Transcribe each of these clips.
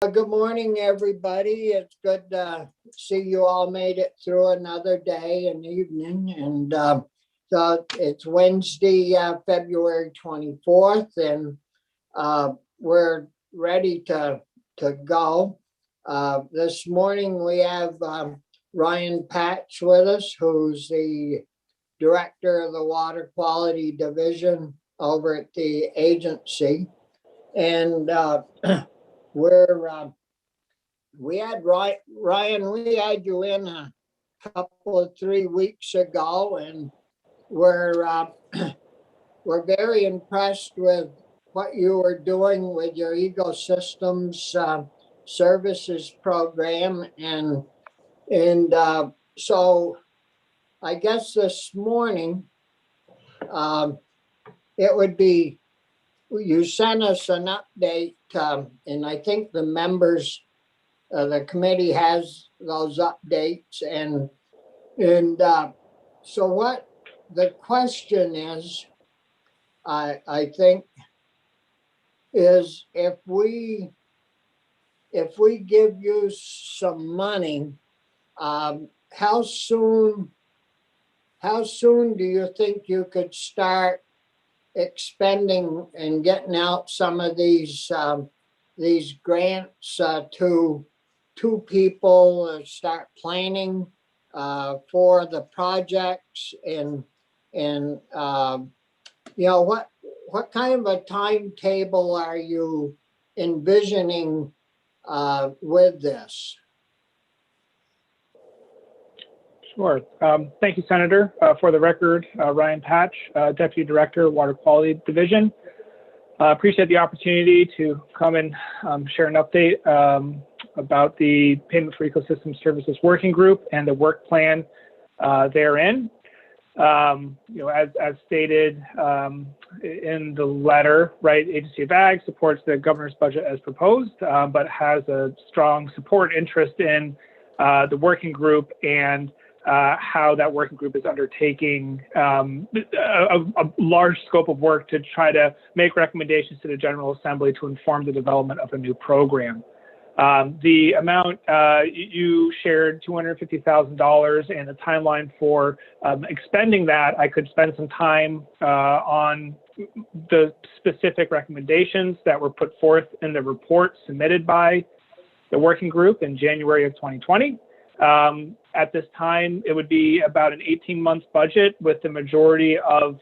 Good morning, everybody. It's good to see you all made it through another day and evening. And so it's Wednesday, February 24th, and we're ready to go. This morning we have Ryan Patch with us, who's the Director of the Water Quality Division over at the agency. And we had Ryan, we had you in a couple of 3 weeks ago, and we're we're very impressed with what you were doing with your ecosystems services program, and so I guess this morning it would be, you sent us an update, and I think the members the committee has those updates, and so what the question is, I think, is if we give you some money, how soon do you think you could start expending and getting out some of these grants to people, start planning for the projects, and what kind of a timetable are you envisioning with this? Sure. Thank you, Senator. For the record, Ryan Patch, Deputy Director, Water Quality Division. Appreciate the opportunity to come and share an update about the Payment for Ecosystem Services Working Group and the work plan therein. As stated in the letter, right, Agency of Ag supports the governor's budget as proposed, but has a strong support interest in the working group and how that working group is undertaking a large scope of work to try to make recommendations to the General Assembly to inform the development of a new program. The amount you shared, $250,000, and the timeline for expending that, I could spend some time on the specific recommendations that were put forth in the report submitted by the working group in January of 2020. At this time, it would be about an 18-month budget, with the majority of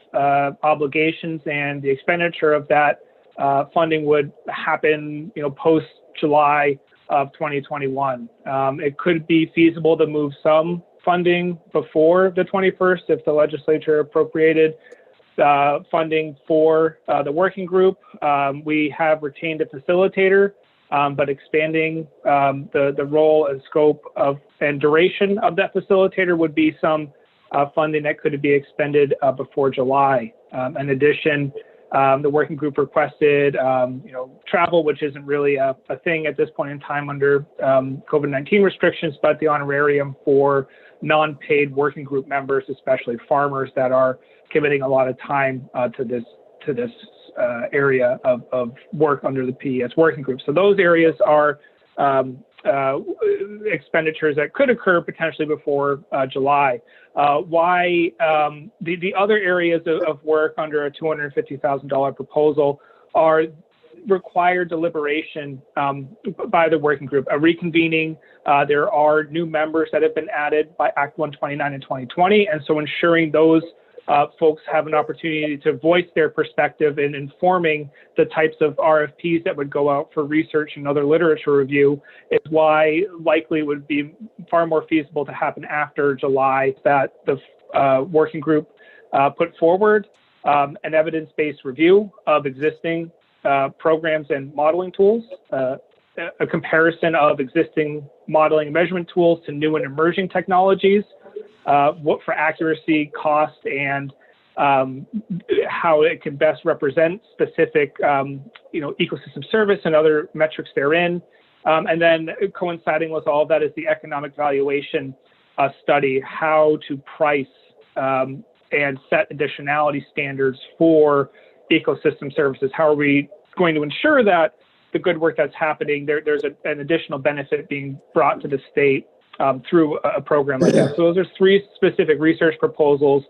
obligations and the expenditure of that funding would happen, post-July of 2021. It could be feasible to move some funding before the 21st if the legislature appropriated funding for the working group. We have retained a facilitator, but expanding the role and scope of and duration of that facilitator would be some funding that could be expended before July. In addition, the working group requested, travel, which isn't really a thing at this point in time under COVID-19 restrictions, but the honorarium for non-paid working group members, especially farmers that are committing a lot of time to this area of work under the PES working group. So those areas are expenditures that could occur potentially before July. Why the other areas of work under a $250,000 proposal are required deliberation by the working group, a reconvening. There are new members that have been added by Act 129 in 2020, and so ensuring those folks have an opportunity to voice their perspective in informing the types of RFPs that would go out for research and other literature review is why likely it would be far more feasible to happen after July, that the working group put forward an evidence-based review of existing programs and modeling tools, a comparison of existing modeling and measurement tools to new and emerging technologies, what for accuracy, cost, and how it can best represent specific, ecosystem service and other metrics therein. And then coinciding with all of that is the economic valuation study, how to price and set additionality standards for ecosystem services. How are we going to ensure that the good work that's happening, there's an additional benefit being brought to the state through a program like that. So those are 3 specific research proposals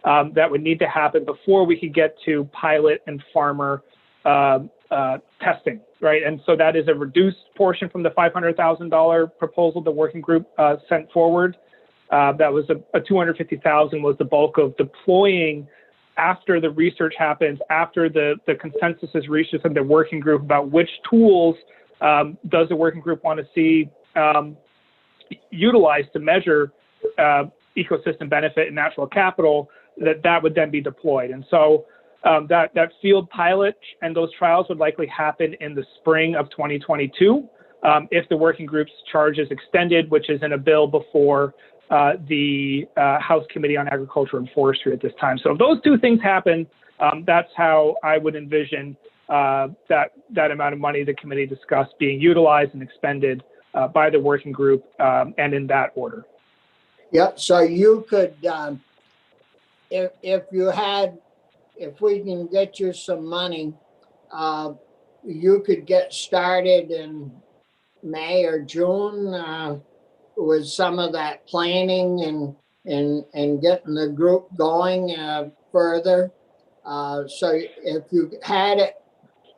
that would need to happen before we could get to pilot and farmer testing, right? And so that is a reduced portion from the $500,000 proposal the working group sent forward. That was a $250,000 was the bulk of deploying after the research happens, after the consensus is reached within the working group about which tools does the working group want to see utilized to measure ecosystem benefit and natural capital, that would then be deployed. And so that field pilot and those trials would likely happen in the spring of 2022 if the working group's charge is extended, which is in a bill before the House Committee on Agriculture and Forestry at this time. So if those 2 things happen, that's how I would envision that amount of money the committee discussed being utilized and expended by the working group, and in that order. Yep, so you could, if we can get you some money, you could get started in May or June with some of that planning and getting the group going further. So if you had it,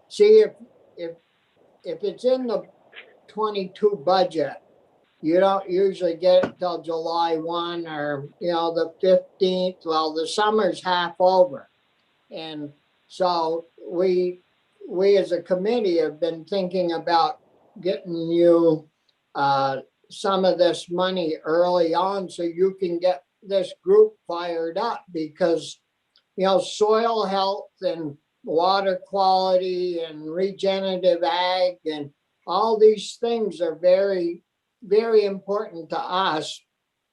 see if it's in the 22 budget, you don't usually get it till July 1 or, the 15th. Well, the summer's half over. And so we as a committee have been thinking about getting you some of this money early on so you can get this group fired up, because, soil health and water quality and regenerative ag and all these things are very, very important to us,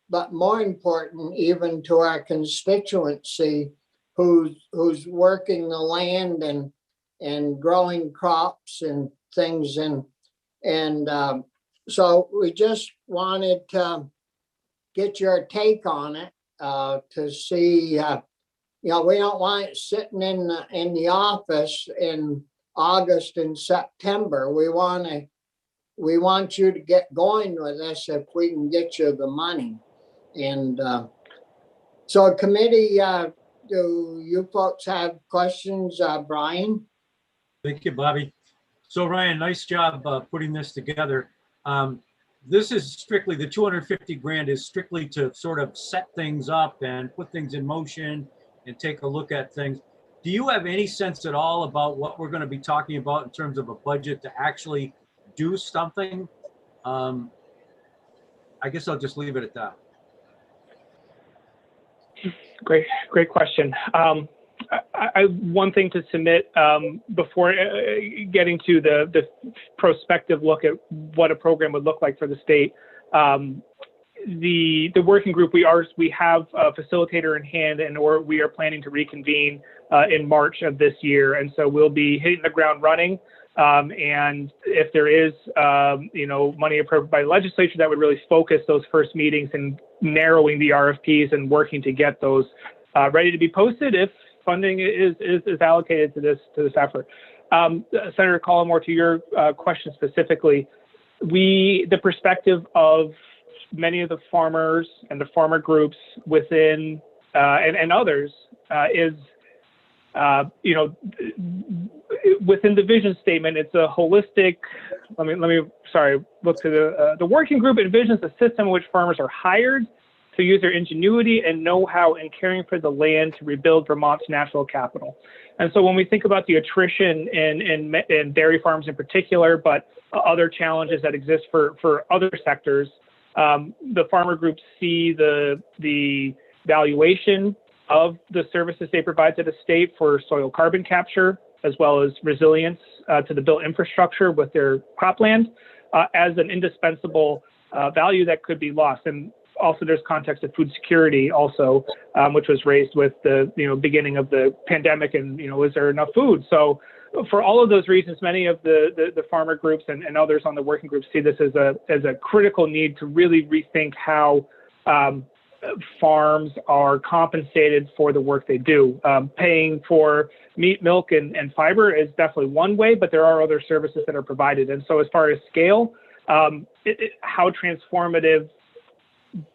but more important even to our constituency who's working the land and growing crops and things. And so we just wanted to get your take on it to see, we don't want it sitting in the office in August and September. We want you to get going with this if we can get you the money. And so committee, do you folks have questions, Brian? Thank you, Bobby. So Ryan, nice job putting this together. This is strictly, the 250 grand is strictly to sort of set things up and put things in motion and take a look at things. Do you have any sense at all about what we're going to be talking about in terms of a budget to actually do something? I guess I'll just leave it at that. Great question. One thing to submit before getting to the prospective look at what a program would look like for the state. The working group, we have a facilitator in hand, or we are planning to reconvene in March of this year, and so we'll be hitting the ground running. And if there is, money appropriated by the legislature, that would really focus those first meetings and narrowing the RFPs and working to get those ready to be posted if funding is allocated to this effort. Senator Collmore, to your question specifically, the perspective of many of the farmers and the farmer groups within and others is, within the vision statement, it's a holistic. Look to the working group envisions a system in which farmers are hired to use their ingenuity and know-how in caring for the land to rebuild Vermont's natural capital. And so when we think about the attrition in dairy farms in particular, but other challenges that exist for other sectors, the farmer groups see the valuation of the services they provide to the state for soil carbon capture, as well as resilience to the built infrastructure with their cropland, as an indispensable value that could be lost. And also there's context of food security also, which was raised with the beginning of the pandemic, and is there enough food? So for all of those reasons, many of the farmer groups and others on the working group see this as a critical need to really rethink how farms are compensated for the work they do. Paying for meat, milk, and fiber is definitely one way, but there are other services that are provided. And so as far as scale, how transformative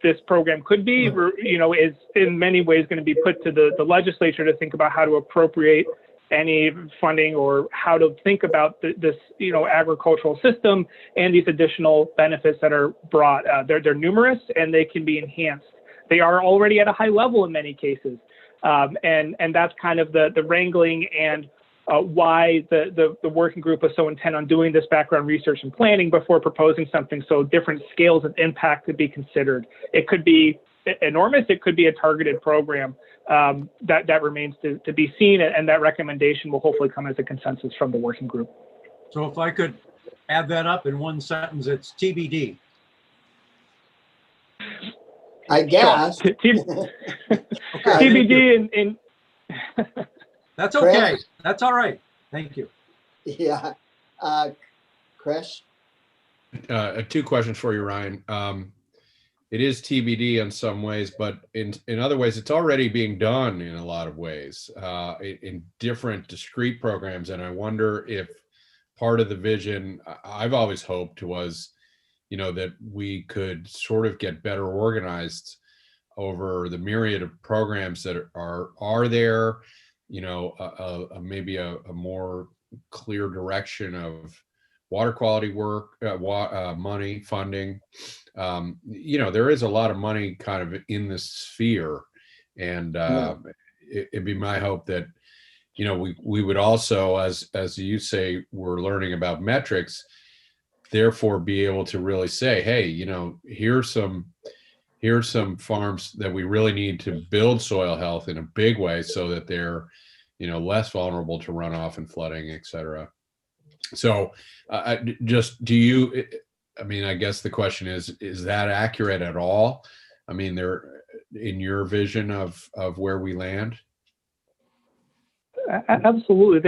this program could be, is in many ways going to be put to the legislature to think about how to appropriate any funding or how to think about this, agricultural system and these additional benefits that are brought. They're numerous and they can be enhanced. They are already at a high level in many cases. And that's kind of the wrangling and why the working group was so intent on doing this background research and planning before proposing something. So different scales of impact could be considered. It could be enormous. It could be a targeted program. That remains to be seen, and that recommendation will hopefully come as a consensus from the working group. So if I could add that up in one sentence, it's TBD. I guess. Sure. TBD in That's okay. Chris? That's all right. Thank you. Yeah. Chris? Two questions for you, Ryan. It is TBD in some ways, but in other ways, it's already being done in a lot of ways in different discrete programs. And I wonder if part of the vision I've always hoped was, that we could sort of get better organized over the myriad of programs that are there, maybe a more clear direction of water quality work, money, funding. There is a lot of money kind of in this sphere. And it'd be my hope that, we would also, as you say, we're learning about metrics, therefore be able to really say, hey, here's some farms that we really need to build soil health in a big way so that they're, less vulnerable to runoff and flooding, et cetera. So I guess the question is that accurate at all? I mean, in your vision of where we land? Absolutely.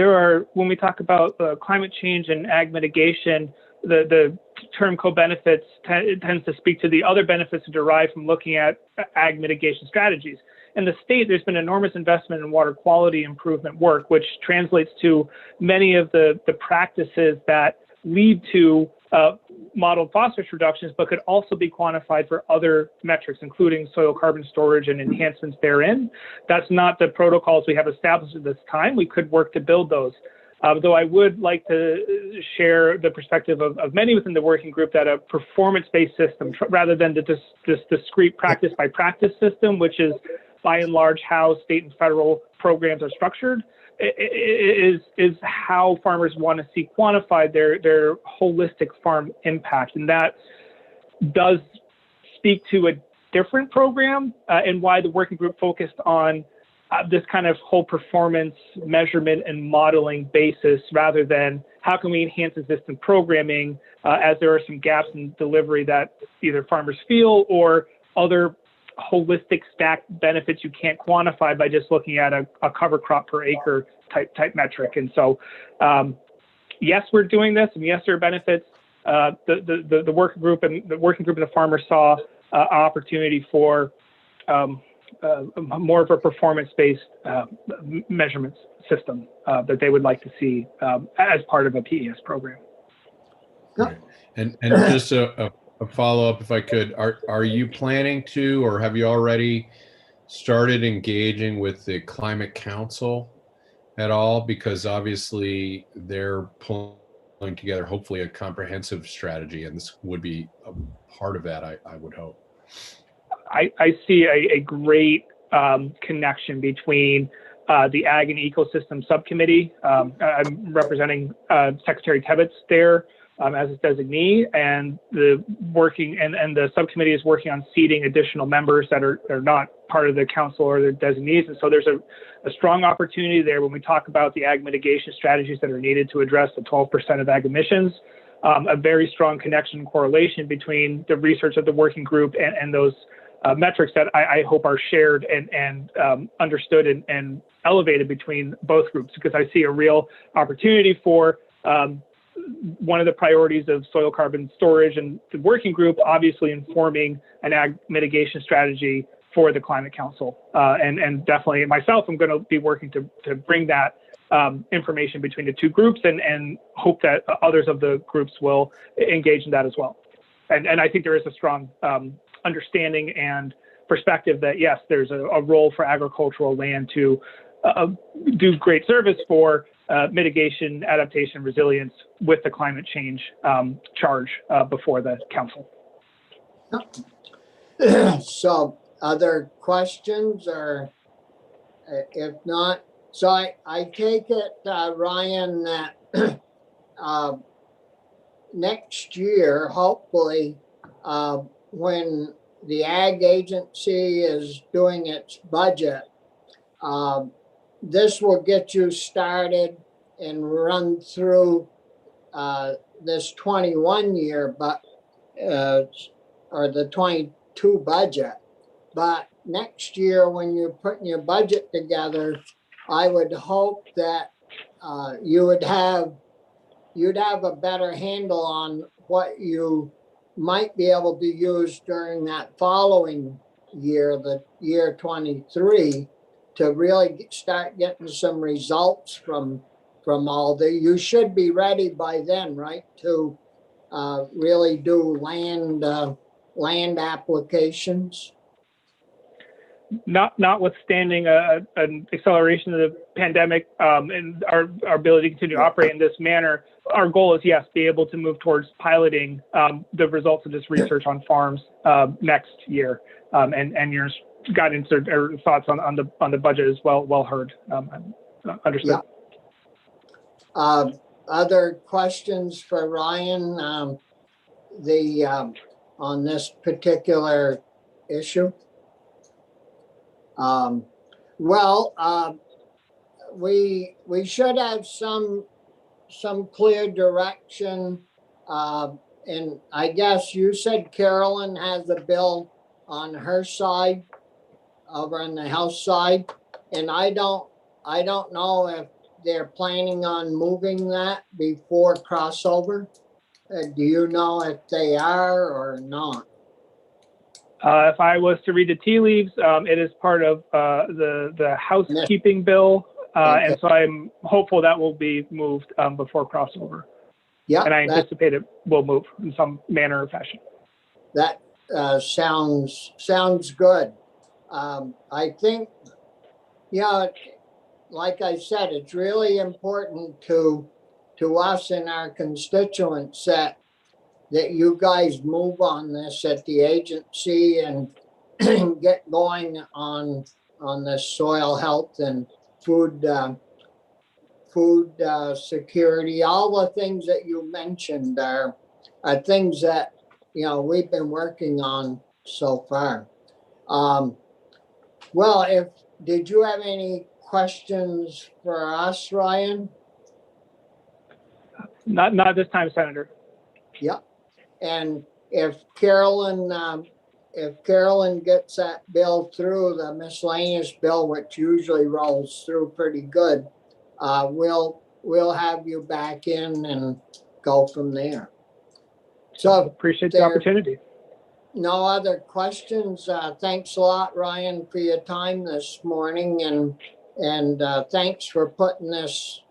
When we talk about climate change and ag mitigation, the term co-benefits tends to speak to the other benefits derived from looking at ag mitigation strategies. In the state, there's been enormous investment in water quality improvement work, which translates to many of the practices that lead to modeled phosphorus reductions, but could also be quantified for other metrics, including soil carbon storage and enhancements therein. That's not the protocols we have established at this time. We could work to build those. Though I would like to share the perspective of many within the working group that a performance-based system, rather than this discrete practice by practice system, which is by and large how state and federal programs are structured, is how farmers want to see quantified their holistic farm impact. And that does speak to a different program and why the working group focused on this kind of whole performance measurement and modeling basis, rather than how can we enhance existing programming, as there are some gaps in delivery that either farmers feel or other holistic stacked benefits you can't quantify by just looking at a cover crop per acre type metric. And so, yes, we're doing this, and yes, there are benefits. The working group and the farmers saw an opportunity for more of a performance-based measurement system that they would like to see as part of a PES program. Right. And just a follow-up, if I could, are you planning to, or have you already started engaging with the Climate Council at all? Because obviously they're pulling together, hopefully, a comprehensive strategy, and this would be a part of that, I would hope. I see a great connection between the Ag and Ecosystem Subcommittee. I'm representing Secretary Tebbets there as a designee, and the subcommittee is working on seating additional members that are not part of the council or the designees. And so there's a strong opportunity there when we talk about the ag mitigation strategies that are needed to address the 12% of ag emissions. A very strong connection and correlation between the research of the working group and those metrics that I hope are shared and understood and elevated between both groups, because I see a real opportunity for one of the priorities of soil carbon storage and the working group obviously informing an ag mitigation strategy for the Climate Council. And definitely myself, I'm going to be working to bring that information between the two groups and hope that others of the groups will engage in that as well. And I think there is a strong understanding and perspective that, yes, there's a role for agricultural land to do great service for mitigation, adaptation, resilience with the climate change charge before the council. So other questions, or if not, so I take it, Ryan, that next year, hopefully, when the Ag Agency is doing its budget, this will get you started and run through this 21 year, but or the 22 budget. But next year, when you're putting your budget together, I would hope that you'd have a better handle on what you might be able to use during that following year, the year 23, to really start getting some results from all the, you should be ready by then, right, to really do land applications. Notwithstanding an acceleration of the pandemic and our ability to continue to operate in this manner, our goal is, yes, be able to move towards piloting the results of this research on farms next year. And your guidance or thoughts on the budget is well heard. Understood. Yeah. Other questions for Ryan on this particular issue? We should have some clear direction. And I guess you said Carolyn has a bill on her side, over on the House side, and I don't know if they're planning on moving that before crossover. Do you know if they are or not? If I was to read the tea leaves, it is part of the housekeeping bill, and so I'm hopeful that will be moved before crossover. Yeah, and I anticipate it will move in some manner or fashion. That sounds good. I think, yeah, like I said, it's really important to us and our constituents that you guys move on this at the agency and get going on this soil health and food security. All the things that you mentioned are things that, you know, we've been working on so far. Well, did you have any questions for us, Ryan? Not at this time, Senator. Yeah. And if Carolyn gets that bill through, the miscellaneous bill, which usually rolls through pretty good, we'll have you back in and go from there. So appreciate the opportunity. No other questions. Thanks a lot, Ryan, for your time this morning, and thanks for putting this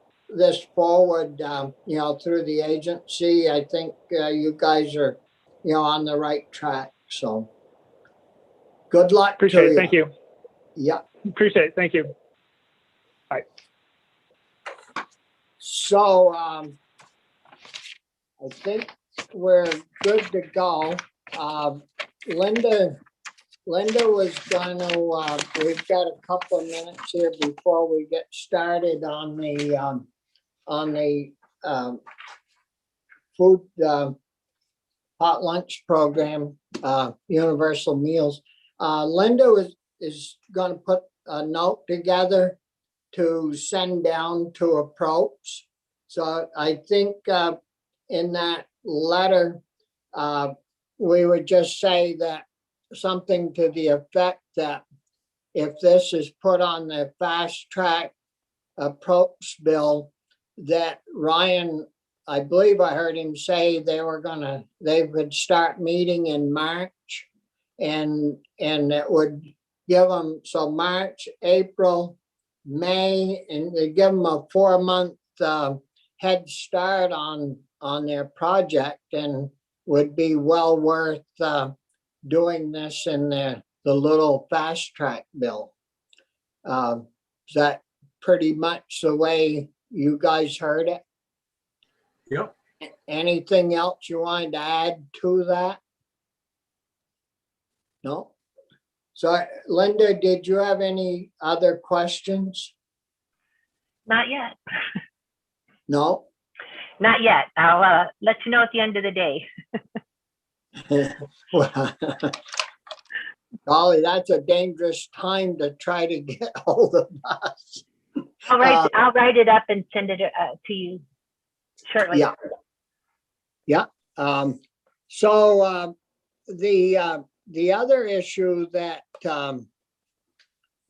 forward, through the agency. I think you guys are, on the right track. So good luck. Appreciate it. Thank you. Yeah. Appreciate it. Thank you. Bye. So I think we're good to go. Linda was gonna, we've got a couple of minutes here before we get started on the food hot lunch program, Universal Meals. Linda is gonna put a note together to send down to approach. So I think in that letter, we would just say that something to the effect that if this is put on the fast track approach bill, that Ryan, I believe I heard him say they would start meeting in March, and it would give them, so March, April, May, and they give them a 4-month head start on their project, and would be well worth doing this in the little fast track bill. Is that pretty much the way you guys heard it? Yep. Anything else you wanted to add to that? No? So Linda, did you have any other questions? Not yet. No? Not yet. I'll let you know at the end of the day. Well, Golly, that's a dangerous time to try to get hold of us. I'll write it up and send it to you shortly. Yeah. So the other issue that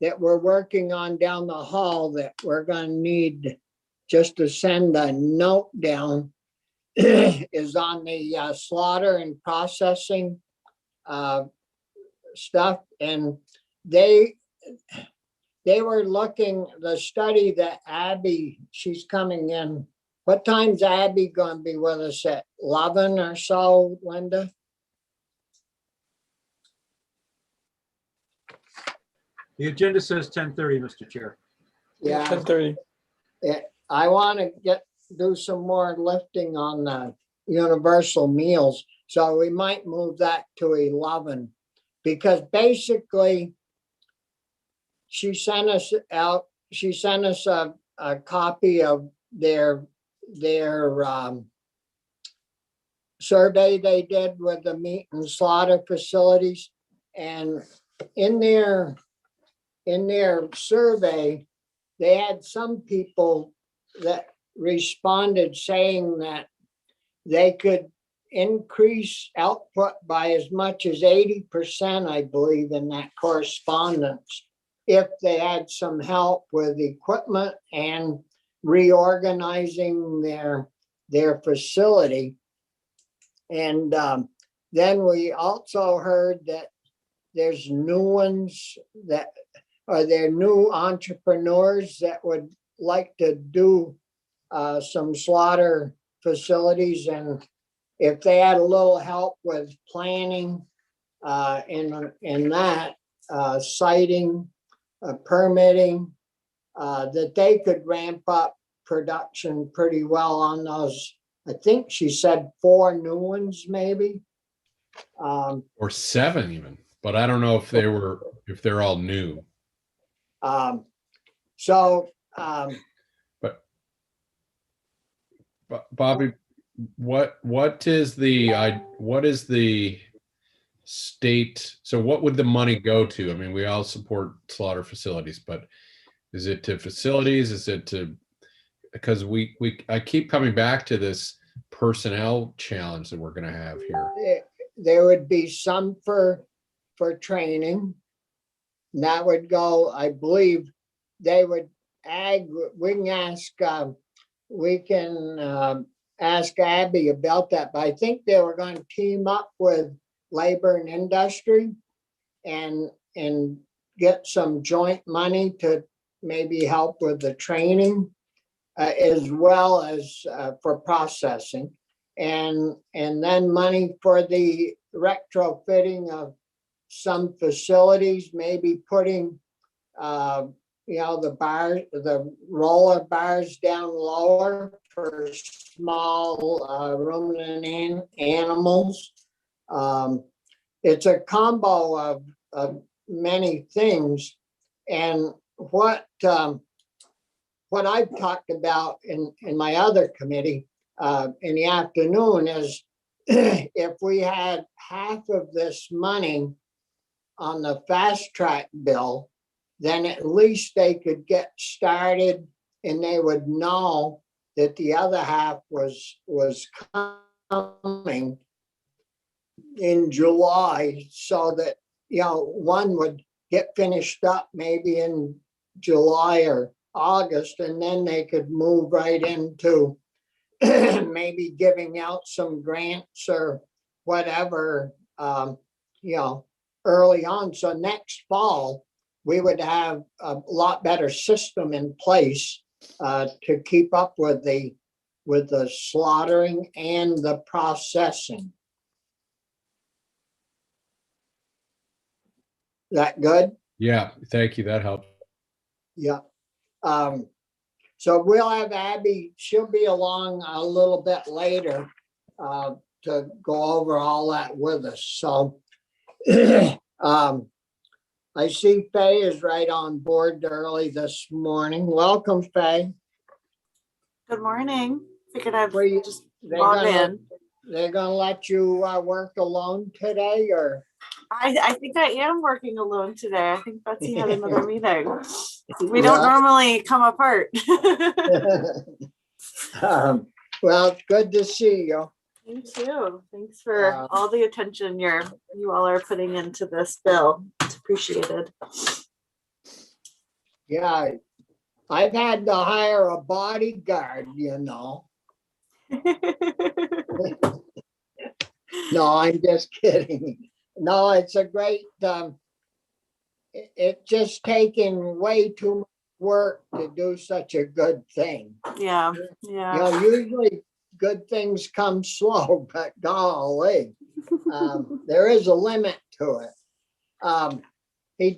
that we're working on down the hall that we're gonna need just to send a note down is on the slaughter and processing stuff. And they were looking, the study that Abby, she's coming in. What time's Abby gonna be with us, at 11 or so, Linda? The agenda says 10:30, Mr. Chair. Yeah, 10:30. I want to do some more lifting on the universal meals. So we might move that to 11, because basically she sent us a copy of their survey they did with the meat and slaughter facilities. And in their survey, they had some people that responded saying that they could increase output by as much as 80%, I believe, in that correspondence, if they had some help with equipment and reorganizing their facility. And then we also heard that there's new ones that are there new entrepreneurs that would like to do some slaughter facilities, and if they had a little help with planning in that siting, permitting, that they could ramp up production pretty well on those. I think she said 4 new ones, maybe. Or 7 even, but I don't know if they're all new. But Bobby, what is the state? So what would the money go to? I mean, we all support slaughter facilities, but is it to facilities? Is it to, because I keep coming back to this personnel challenge that we're going to have here. There would be some for training. And that would go, I believe, they would we can ask Abby about that, but I think they were going to team up with labor and industry and get some joint money to maybe help with the training as well as for processing, and then money for the retrofitting of some facilities, maybe putting the roller bars down lower for small ruminant animals. It's a combo of many things. And what I've talked about in my other committee in the afternoon is if we had half of this money on the fast track bill, then at least they could get started and they would know that the other half was coming in July, so that, one would get finished up maybe in July or August, and then they could move right into maybe giving out some grants or whatever, early on. So next fall, we would have a lot better system in place to keep up with the slaughtering and the processing. That good? Yeah, thank you. That helped. Yeah. So we'll have Abby, she'll be along a little bit later to go over all that with us. So I see Faye is right on board early this morning. Welcome, Faye. Good morning. Figured I'd Were you- just They're log gonna, in. they're gonna let you work alone today or? I think I am working alone today. I think Betsy had another meeting. We don't Yeah. normally come apart. Well, good to see you. You too. Thanks for Um, all the attention you all are putting into this bill. It's appreciated. Yeah, I've had to hire a bodyguard, you know. No, I'm just kidding. No, it's a great, it's just taking way too much work to do such a good thing. Yeah, You yeah. know, usually good things come slow, but golly, there is a limit to it. Hey,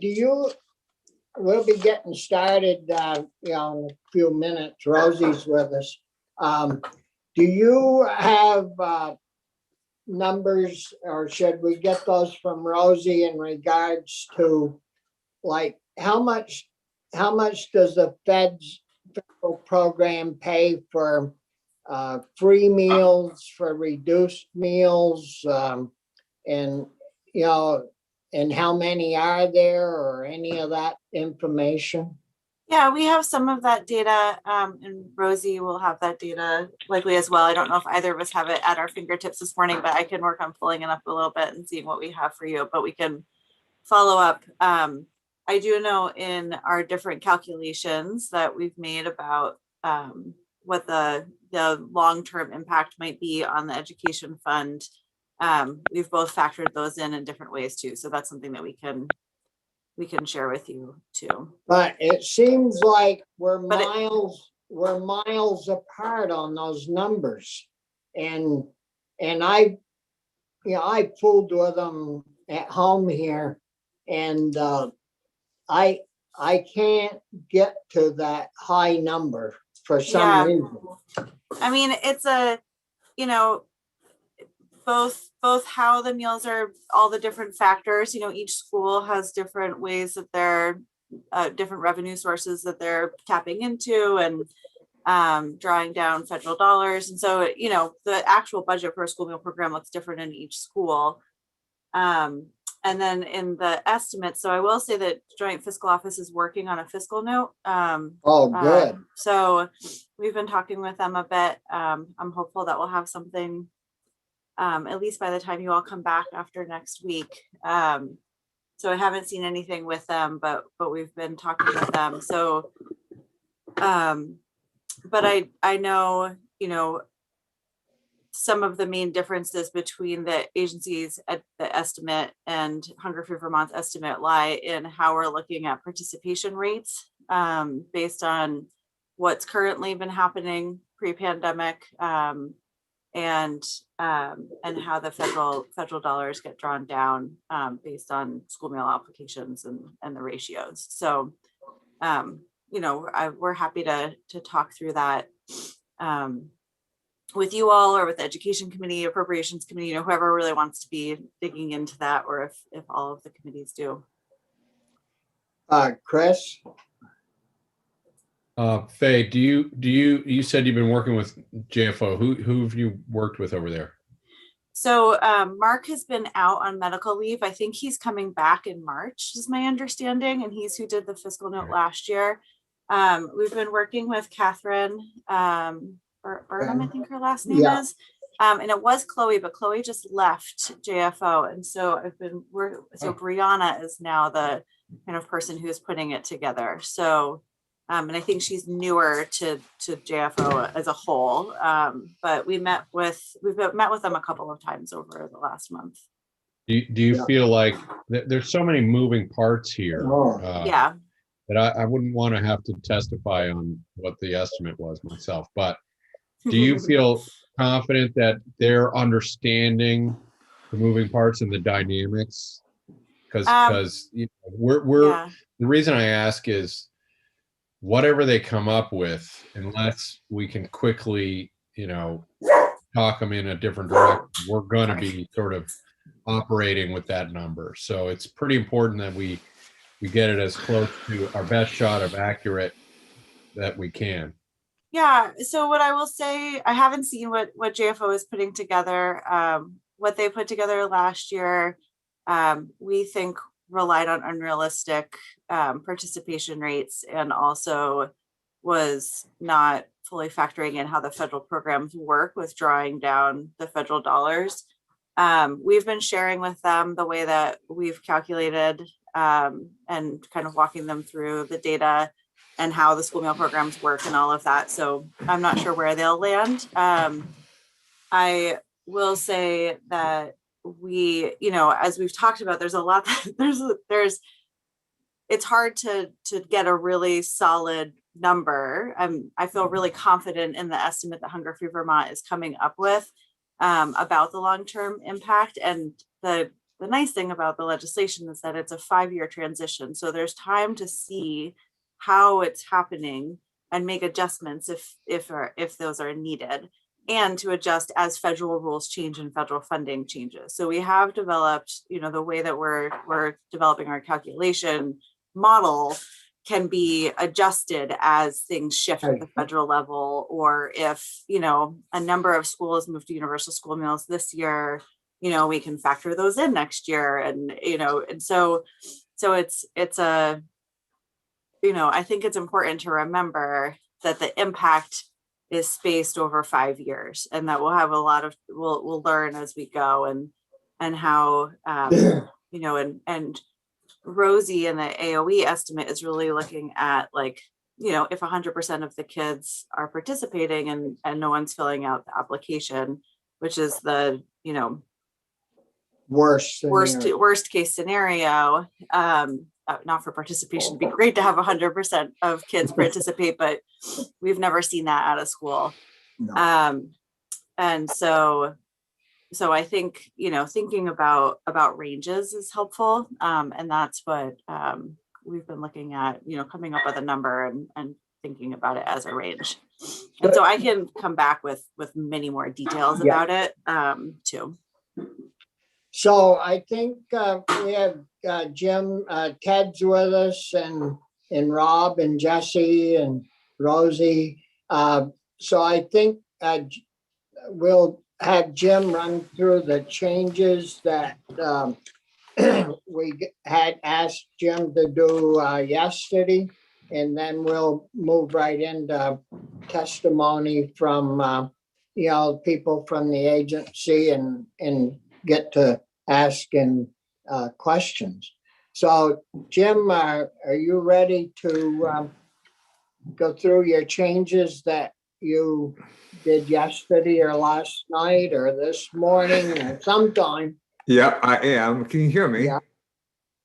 we'll be getting started, in a few minutes. Rosie's with us. Do you have, numbers, or should we get those from Rosie in regards to like how much does the federal program pay for free meals, for reduced meals, and and how many are there, or any of that information? Yeah, we have some of that data, and Rosie will have that data likely as well. I don't know if either of us have it at our fingertips this morning, but I can work on pulling it up a little bit and seeing what we have for you, but we can follow up. I do know in our different calculations that we've made about what the long-term impact might be on the education fund. We've both factored those in different ways too. So that's something that we can share with you too. But it seems like we're But miles apart on those numbers. And I fooled with them at home here, and I can't get to that high number for some Yeah. reason. I mean, it's both how the meals are, all the different factors, each school has different ways that they're different revenue sources that they're tapping into and drawing down federal dollars. And so, the actual budget for a school meal program looks different in each school. And then in the estimates, so I will say that Joint Fiscal Office is working on a fiscal note. Oh, good. So we've been talking with them a bit. I'm hopeful that we'll have something at least by the time you all come back after next week. So I haven't seen anything with them, but we've been talking with them. So, but I know, some of the main differences between the agencies at the estimate and Hunger Free Vermont's estimate lie in how we're looking at participation rates based on what's currently been happening pre-pandemic and how the federal dollars get drawn down based on school meal applications and the ratios. So, we're happy to talk through that with you all, or with the Education Committee, Appropriations Committee, whoever really wants to be digging into that, or if all of the committees do. Chris? Faye, you said you've been working with JFO. Who have you worked with over there? So Mark has been out on medical leave. I think he's coming back in March, is my understanding, and he's who did the fiscal note last year. We've been working with Catherine Burnham, I think her last name is. And it was Chloe, but Chloe just left JFO. And so Brianna is now the kind of person who's putting it together. So, and I think she's newer to JFO as a whole. But we've met with them a couple of times over the last month. Do you Yeah. feel like there's so many moving parts here? Oh. Yeah. That I wouldn't want to have to testify on what the estimate was myself, but do you feel confident that they're understanding the moving parts and the dynamics? Because you know, we're Yeah. the reason I ask is whatever they come up with, unless we can quickly, you know, talk them in a different direction, we're going to be sort of operating with that number. So it's pretty important that we get it as close to our best shot of accurate that we can. Yeah, so what I will say, I haven't seen what JFO is putting together. What they put together last year, we think relied on unrealistic participation rates and also was not fully factoring in how the federal programs work with drawing down the federal dollars. We've been sharing with them the way that we've calculated and kind of walking them through the data and how the school meal programs work and all of that. So I'm not sure where they'll land. I will say that we, you know, as we've talked about, there's a lot that it's hard to get a really solid number. I feel really confident in the estimate that Hunger Free Vermont is coming up with about the long-term impact. And the nice thing about the legislation is that it's a 5-year transition. So there's time to see how it's happening and make adjustments if those are needed, and to adjust as federal rules change and federal funding changes. So we have developed, you know, the way that we're developing our calculation model can be adjusted as things shift at the federal level, or if, you know, a number of schools move to universal school meals this year, you know, we can factor those in next year. And, you know, and so it's a, you know, I think it's important to remember that the impact is spaced over 5 years, and that we'll have a lot of, we'll learn as we go, and how, you know, and Rosie and the AOE estimate is really looking at, like, you know, if 100% of the kids are participating and no one's filling out the application, which is the, you know, worst case scenario, not for participation. It'd be great to have 100% of kids participate, but we've never seen that at a school. No. And so I think, you know, thinking about ranges is helpful. And that's what we've been looking at, you know, coming up with a number and thinking about it as a range. And so I can come back with many more details about it too. So I think we have Jim, Ted's with us, and Rob and Jesse and Rosie. So I think we'll have Jim run through the changes that we had asked Jim to do yesterday, and then we'll move right into testimony from you know, people from the agency and get to asking questions. So Jim, are you ready to go through your changes that you did yesterday or last night or this morning or sometime? Yeah, I am. Can you hear me?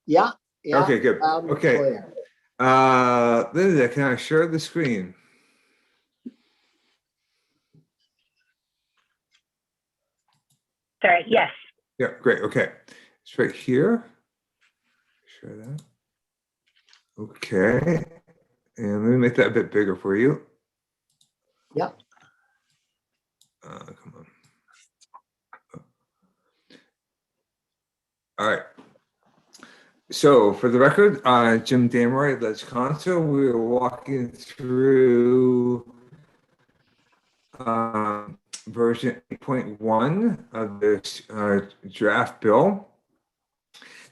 Yeah. Okay, good. Okay. Linda, can I share the screen? Sorry, yes. Yeah, great. Okay. It's right here. Share that. Okay. And let me make that a bit bigger for you. Yeah. Come on. All right. So for the record, Jim Dameroy, Let's Console. We were walking through version 8.1 of this draft bill.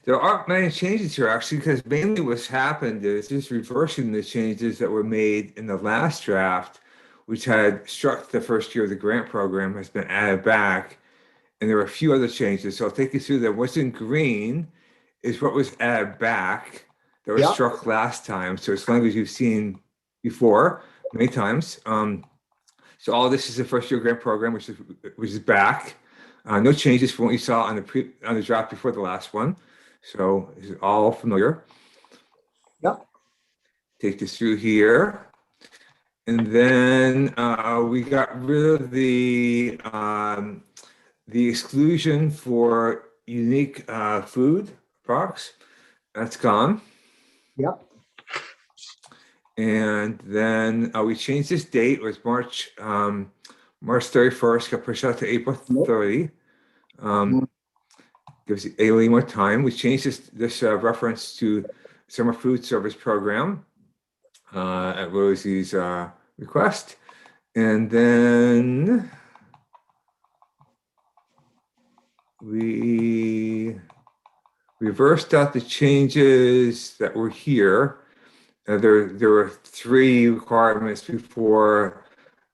There aren't many changes here, actually, because mainly what's happened is just reversing the changes that were made in the last draft, which had struck the first year of the grant program, has been added back. And there were a few other changes. So I'll take you through that. What's in green is what was added back that was struck last time. So it's language you've seen before many times. So all this is the first year grant program, which is back. No changes from what you saw on the draft before the last one. So this is all familiar. Yep. Take this through here. And then we got rid of the exclusion for unique food products. That's gone. Yep. And then we changed this date. It was March 31st, got pushed out to April 30. Gives a little more time. We changed this reference to summer food service program at Rosie's request. And then we reversed out the changes that were here. There were 3 requirements before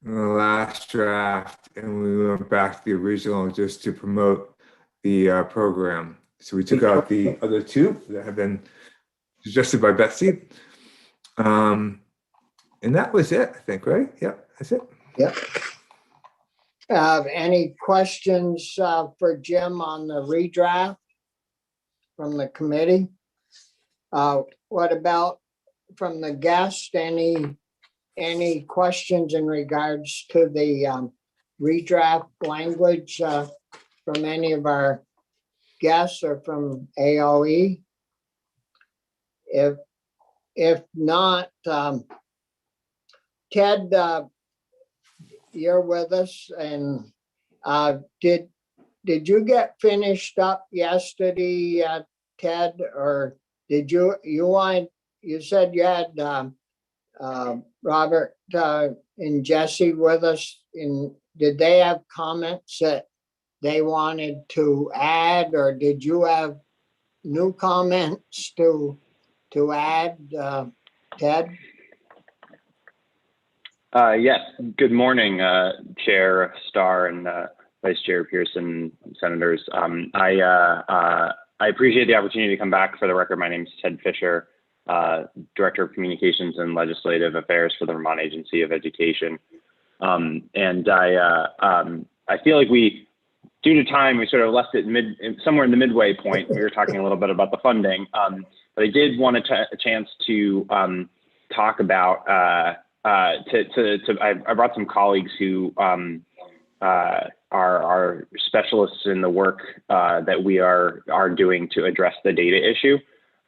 the last draft, and we went back to the original just to promote the program. So we took out the other 2 that have been suggested by Betsy. And that was it, I think, right? Yep, that's it. Yep. Any questions for Jim on the redraft from the committee? What about from the guest? Any questions in regards to the redraft language from any of our guests or from AOE? If not, Ted, you're with us, and did you get finished up yesterday, Ted, or did you said you had Robert and Jesse with us, and did they have comments that they wanted to add, or did you have new comments to add, Ted? Yes. Good morning, Chair Starr and Vice Chair Pearson, Senators. I appreciate the opportunity to come back. For the record, my name is Ted Fisher, Director of Communications and Legislative Affairs for the Vermont Agency of Education. And I feel like due to time, we sort of left it somewhere in the midway point. We were talking a little bit about the funding, but I did want a chance to talk about. I brought some colleagues who are specialists in the work that we are doing to address the data issue.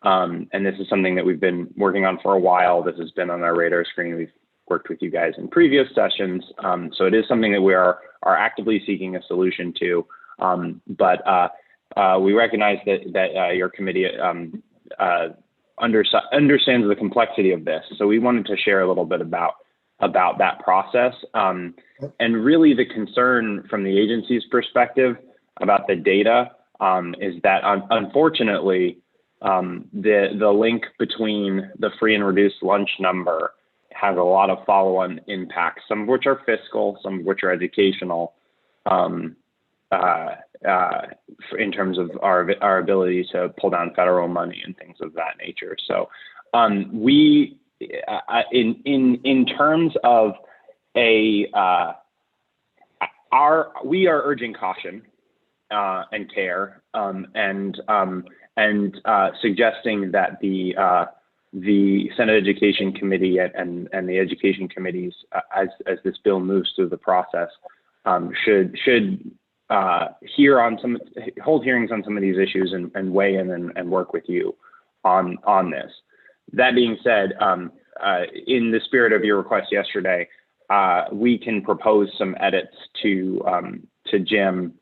And this is something that we've been working on for a while. This has been on our radar screen. We've worked with you guys in previous sessions. So it is something that we are actively seeking a solution to. But we recognize that your committee understands the complexity of this. So we wanted to share a little bit about that process. And really the concern from the agency's perspective about the data is that unfortunately, the link between the free and reduced lunch number has a lot of follow-on impacts, some of which are fiscal, some of which are educational, in terms of our ability to pull down federal money and things of that nature. So we, in terms of we are urging caution and care, and suggesting that the Senate Education Committee and the Education Committees, as this bill moves through the process, should hold hearings on some of these issues and weigh in and work with you on this. That being said, in the spirit of your request yesterday, we can propose some edits to Jim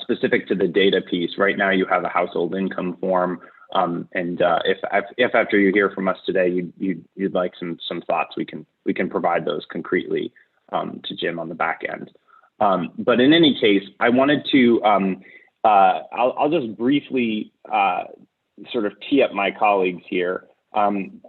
specific to the data piece. Right now, you have a household income form, and if after you hear from us today, you'd like some thoughts, we can provide those concretely to Jim on the back end. But in any case, I wanted to I'll just briefly sort of tee up my colleagues here, and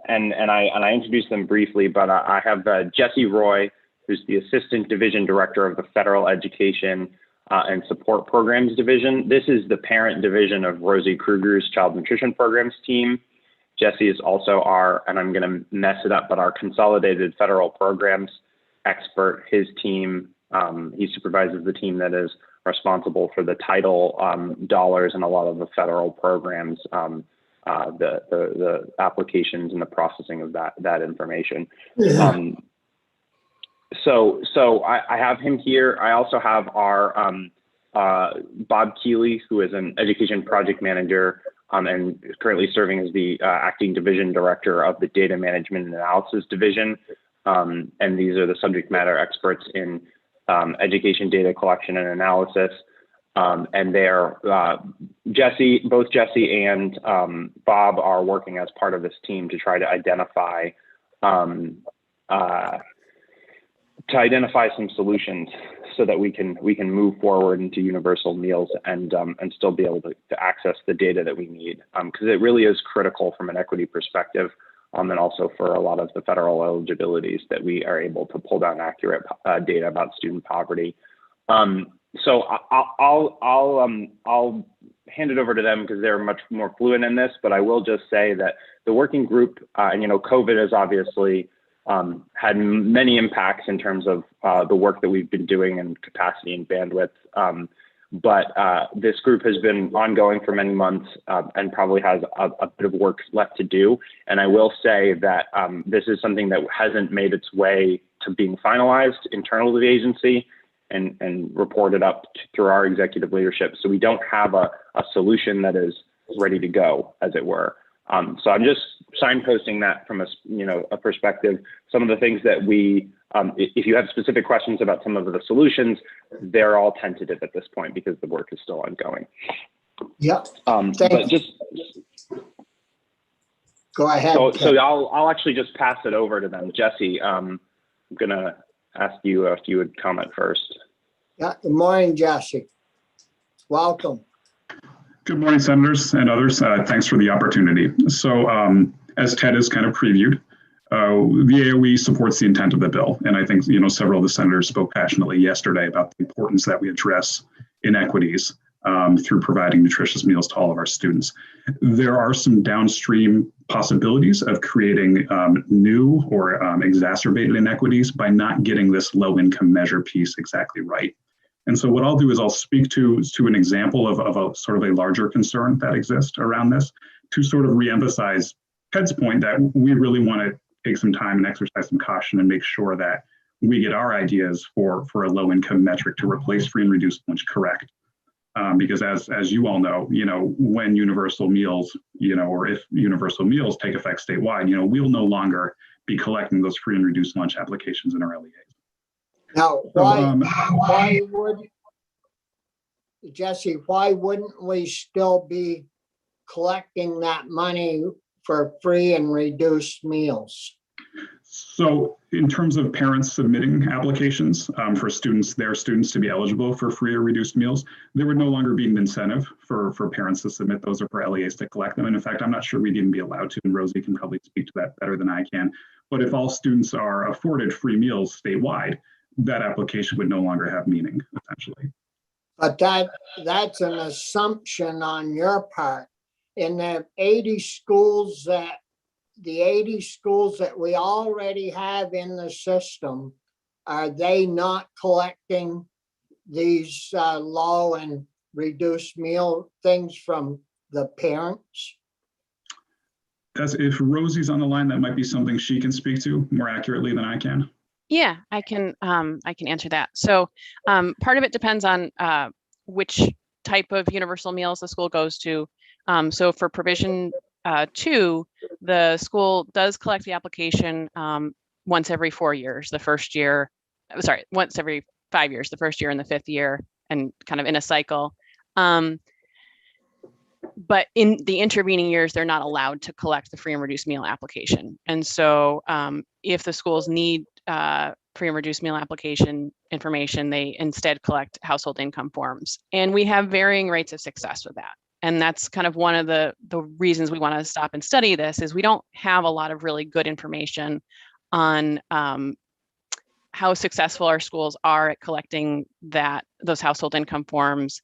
I introduced them briefly, but I have Jesse Roy, who's the Assistant Division Director of the Federal Education and Support Programs Division. This is the parent division of Rosie Kruger's Child Nutrition Programs team. Jesse is also and I'm going to mess it up, but our Consolidated Federal Programs expert. His team He supervises the team that is responsible for the title dollars and a lot of the federal programs, the applications and the processing of that information. So I have him here. I also have our Bob Keeley, who is an education project manager and is currently serving as the acting division director of the data management and analysis division. And these are the subject matter experts in education data collection and analysis. And they're both Jesse and Bob are working as part of this team to try to identify some solutions so that we can move forward into universal meals and still be able to access the data that we need, because it really is critical from an equity perspective, and also for a lot of the federal eligibilities that we are able to pull down accurate data about student poverty. So I'll hand it over to them because they're much more fluent in this, but I will just say that the working group, and COVID has obviously had many impacts in terms of the work that we've been doing and capacity and bandwidth. But this group has been ongoing for many months and probably has a bit of work left to do. And I will say that this is something that hasn't made its way to being finalized internal to the agency and reported up through our executive leadership. So we don't have a solution that is ready to go, as it were. So I'm just signposting that from a perspective. Some of the things that we, if you have specific questions about some of the solutions, they're all tentative at this point because the work is still ongoing. Yep. But just go ahead. So I'll actually just pass it over to them. Jesse, I'm gonna ask you if you would comment first. Yeah. Good morning, Jesse. Welcome. Good morning, senators and others. Thanks for the opportunity. So as Ted has kind of previewed, the AOE supports the intent of the bill. And I think, several of the senators spoke passionately yesterday about the importance that we address inequities through providing nutritious meals to all of our students. There are some downstream possibilities of creating new or exacerbated inequities by not getting this low-income measure piece exactly right. And so what I'll do is I'll speak to an example of a sort of a larger concern that exists around this to sort of reemphasize Ted's point that we really want to take some time and exercise some caution and make sure that we get our ideas for a low income metric to replace free and reduced lunch correct. Because as you all know, when universal meals, or if universal meals take effect statewide, we'll no longer be collecting those free and reduced lunch applications in our LEAs. Now, why would, Jesse, why wouldn't we still be collecting that money for free and reduced meals? So in terms of parents submitting applications for their students to be eligible for free or reduced meals, there would no longer be an incentive for parents to submit those or for LEAs to collect them. And in fact, I'm not sure we'd even be allowed to, and Rosie can probably speak to that better than I can. But if all students are afforded free meals statewide, that application would no longer have meaning, essentially. But that's an assumption on your part. In the 80 schools that we already have in the system, are they not collecting these low and reduced meal things from the parents? As if Rosie's on the line, that might be something she can speak to more accurately than I can. Yeah, I can answer that. So part of it depends on which type of universal meals the school goes to. So for provision 2, the school does collect the application once every 4 years. Once every 5 years, the first year and the 5th year, and kind of in a cycle. But in the intervening years, they're not allowed to collect the free and reduced meal application. And so if the schools need free and reduced meal application information, they instead collect household income forms. And we have varying rates of success with that. And that's kind of one of the reasons we want to stop and study this, is we don't have a lot of really good information on how successful our schools are at collecting those household income forms.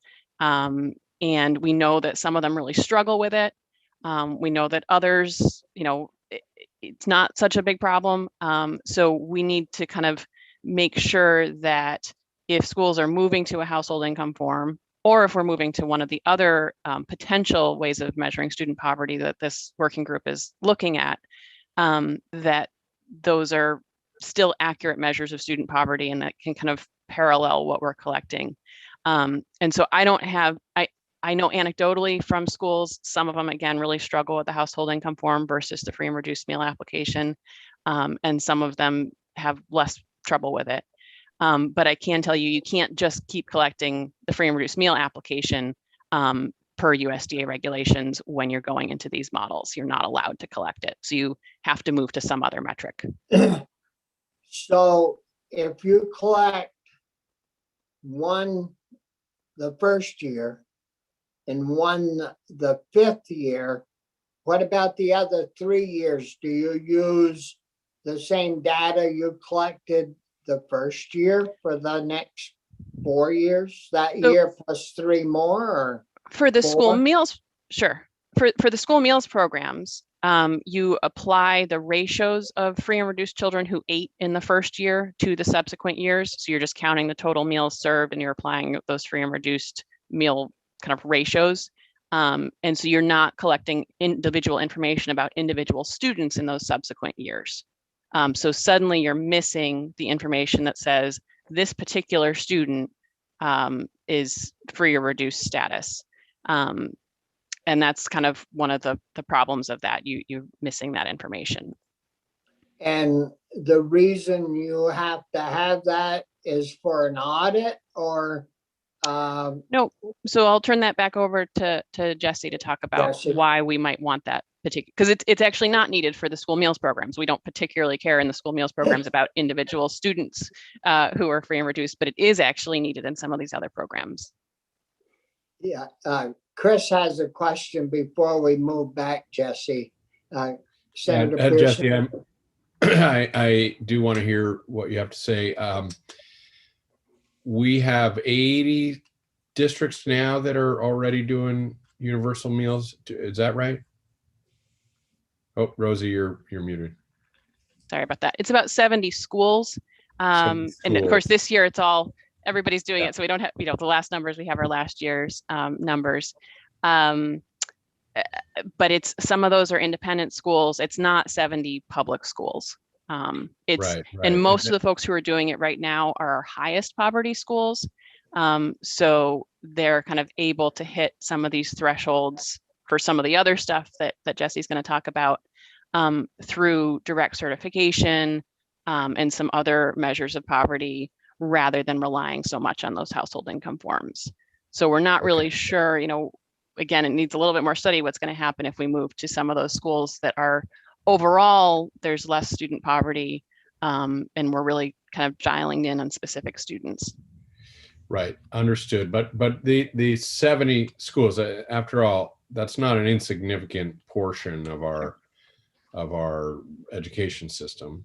And we know that some of them really struggle with it. We know that others, it's not such a big problem. So we need to kind of make sure that if schools are moving to a household income form, or if we're moving to one of the other potential ways of measuring student poverty that this working group is looking at, that those are still accurate measures of student poverty and that can kind of parallel what we're collecting. And so I don't have, I know anecdotally from schools, some of them, again, really struggle with the household income form versus the free and reduced meal application. And some of them have less trouble with it. But I can tell you, you can't just keep collecting the free and reduced meal application per USDA regulations when you're going into these models. You're not allowed to collect it. So you have to move to some other metric. So if you collect one the first year and one the fifth year, what about the other 3 years? Do you use the same data you collected the first year for the next 4 years? That year plus 3 more, or? For the school 4? meals, sure. For the school meals programs, you apply the ratios of free and reduced children who ate in the first year to the subsequent years. So you're just counting the total meals served and you're applying those free and reduced meal kind of ratios. And so you're not collecting individual information about individual students in those subsequent years. So suddenly you're missing the information that says this particular student is free or reduced status. And that's kind of one of the problems of that, you're missing that information. And the reason you have to have that is for an audit, or? No, so I'll turn that back over to Jesse to talk about Jesse. why we might want that particular, because it's actually not needed for the school meals programs. We don't particularly care in the school meals programs about individual students who are free and reduced, but it is actually needed in some of these other programs. Yeah, Chris has a question before we move back, Jesse. Senator Pearson. Jesse, I do want to hear what you have to say. We have 80 districts now that are already doing universal meals. Is that right? Oh, Rosie, you're muted. Sorry about that. It's about 70 schools. And of course, this year it's all, everybody's doing it. So we don't have, the last numbers, we have our last year's numbers. But it's, some of those are independent schools. It's not 70 public schools. It's, right. And most of the folks who are doing it right now are our highest poverty schools. So they're kind of able to hit some of these thresholds for some of the other stuff that Jesse's going to talk about through direct certification and some other measures of poverty, rather than relying so much on those household income forms. So we're not really sure, again, it needs a little bit more study what's going to happen if we move to some of those schools that are overall, there's less student poverty, and we're really kind of dialing in on specific students. Right, understood. But the 70 schools, after all, that's not an insignificant portion of our education system,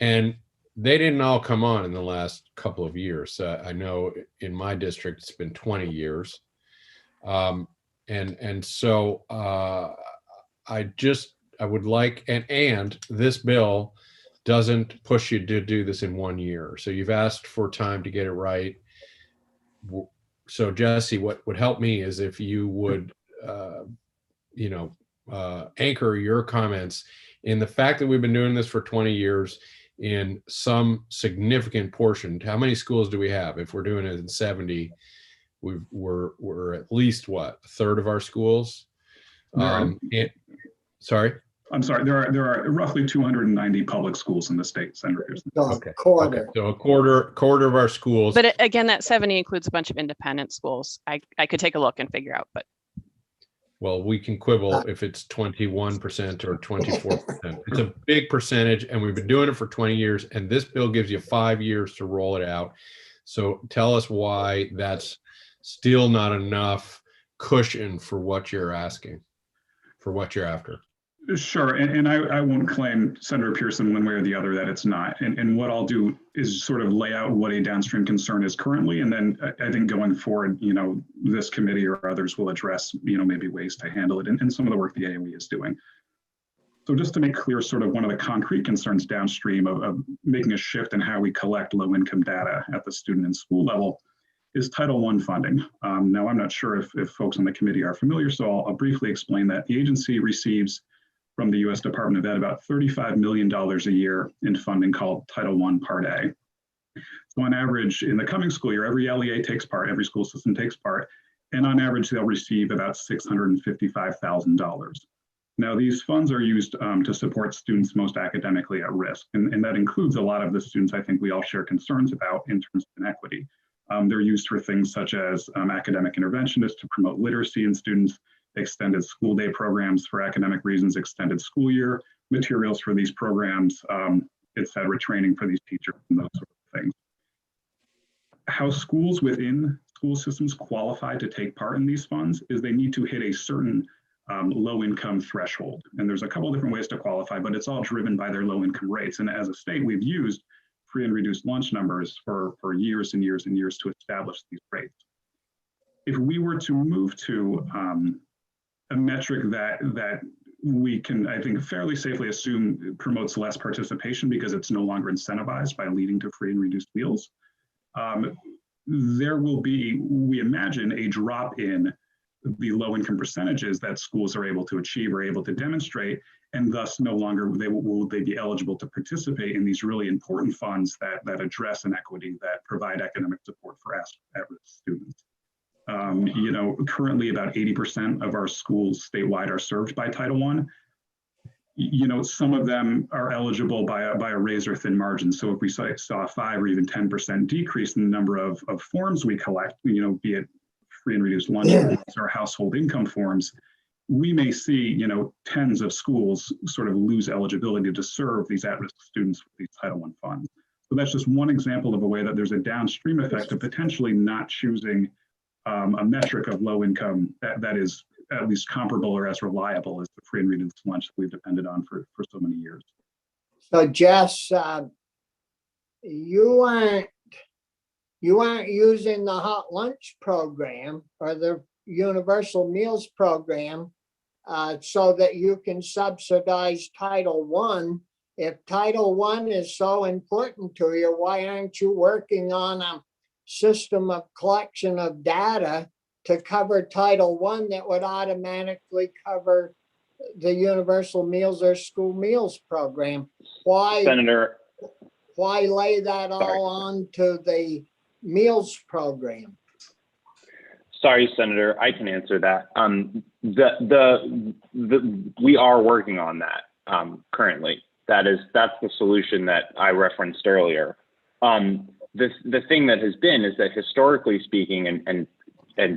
and they didn't all come on in the last couple of years. I know in my district it's been 20 years, and so I would like, and this bill doesn't push you to do this in 1 year. So you've asked for time to get it right. So Jesse, what would help me is if you would, anchor your comments in the fact that we've been doing this for 20 years in some significant portion. How many schools do we have? If we're doing it in 70, we're at least what, a third of our schools? Sorry? I'm sorry, there are roughly 290 public schools in the state, Senator Pearson. Okay. Quarter. Okay. So a quarter of our schools. But again, that 70 includes a bunch of independent schools. I could take a look and figure out, but. Well, we can quibble if it's 21% or 24%. It's a big percentage, and we've been doing it for 20 years, and this bill gives you 5 years to roll it out. So tell us why that's still not enough cushion for what you're asking, for what you're after. Sure, and I won't claim, Senator Pearson, one way or the other that it's not. And what I'll do is sort of lay out what a downstream concern is currently, and then I think going forward, this committee or others will address, maybe ways to handle it, and some of the work the AOE is doing. So just to make clear sort of one of the concrete concerns downstream of making a shift in how we collect low-income data at the student and school level is Title I funding. Now, I'm not sure if folks on the committee are familiar, so I'll briefly explain that. The agency receives from the U.S. Department of Ed about $35 million a year in funding called Title I Part A. So on average, in the coming school year, every LEA takes part, every school system takes part, and on average, they'll receive about $655,000. Now, these funds are used to support students most academically at risk, and that includes a lot of the students I think we all share concerns about in terms of inequity. They're used for things such as academic interventionists to promote literacy in students, extended school day programs for academic reasons, extended school year materials for these programs, et cetera, training for these teachers and those sorts of things. How schools within school systems qualify to take part in these funds is they need to hit a certain low income threshold. And there's a couple different ways to qualify, but it's all driven by their low income rates. And as a state, we've used free and reduced lunch numbers for years and years and years to establish these rates. If we were to move to a metric that we can, I think, fairly safely assume promotes less participation because it's no longer incentivized by leading to free and reduced meals, there will be, we imagine, a drop in the low income percentages that schools are able to achieve or able to demonstrate, and thus no longer will they be eligible to participate in these really important funds that address inequity, that provide economic support for at-risk students. You know, currently about 80% of our schools statewide are served by Title I. You know, some of them are eligible by a razor thin margin. So if we saw a 5 or even 10% decrease in the number of forms we collect, you know, be it free and reduced lunch or household income forms, we may see, you know, tens of schools sort of lose eligibility to serve these at-risk students with these Title I funds. So that's just one example of a way that there's a downstream effect of potentially not choosing a metric of low income that is at least comparable or as reliable as the free and reduced lunch that we've depended on for so many years. So Jess, you aren't using the hot lunch program or the universal meals program so that you can subsidize Title I. If Title I is so important to you, why aren't you working on a system of collection of data to cover Title I that would automatically cover the universal meals or school meals program? Why, Senator, why lay that all on to the meals program? Sorry, Senator, I can answer that. We are working on that currently. That's the solution that I referenced earlier. The thing that has been is that historically speaking, and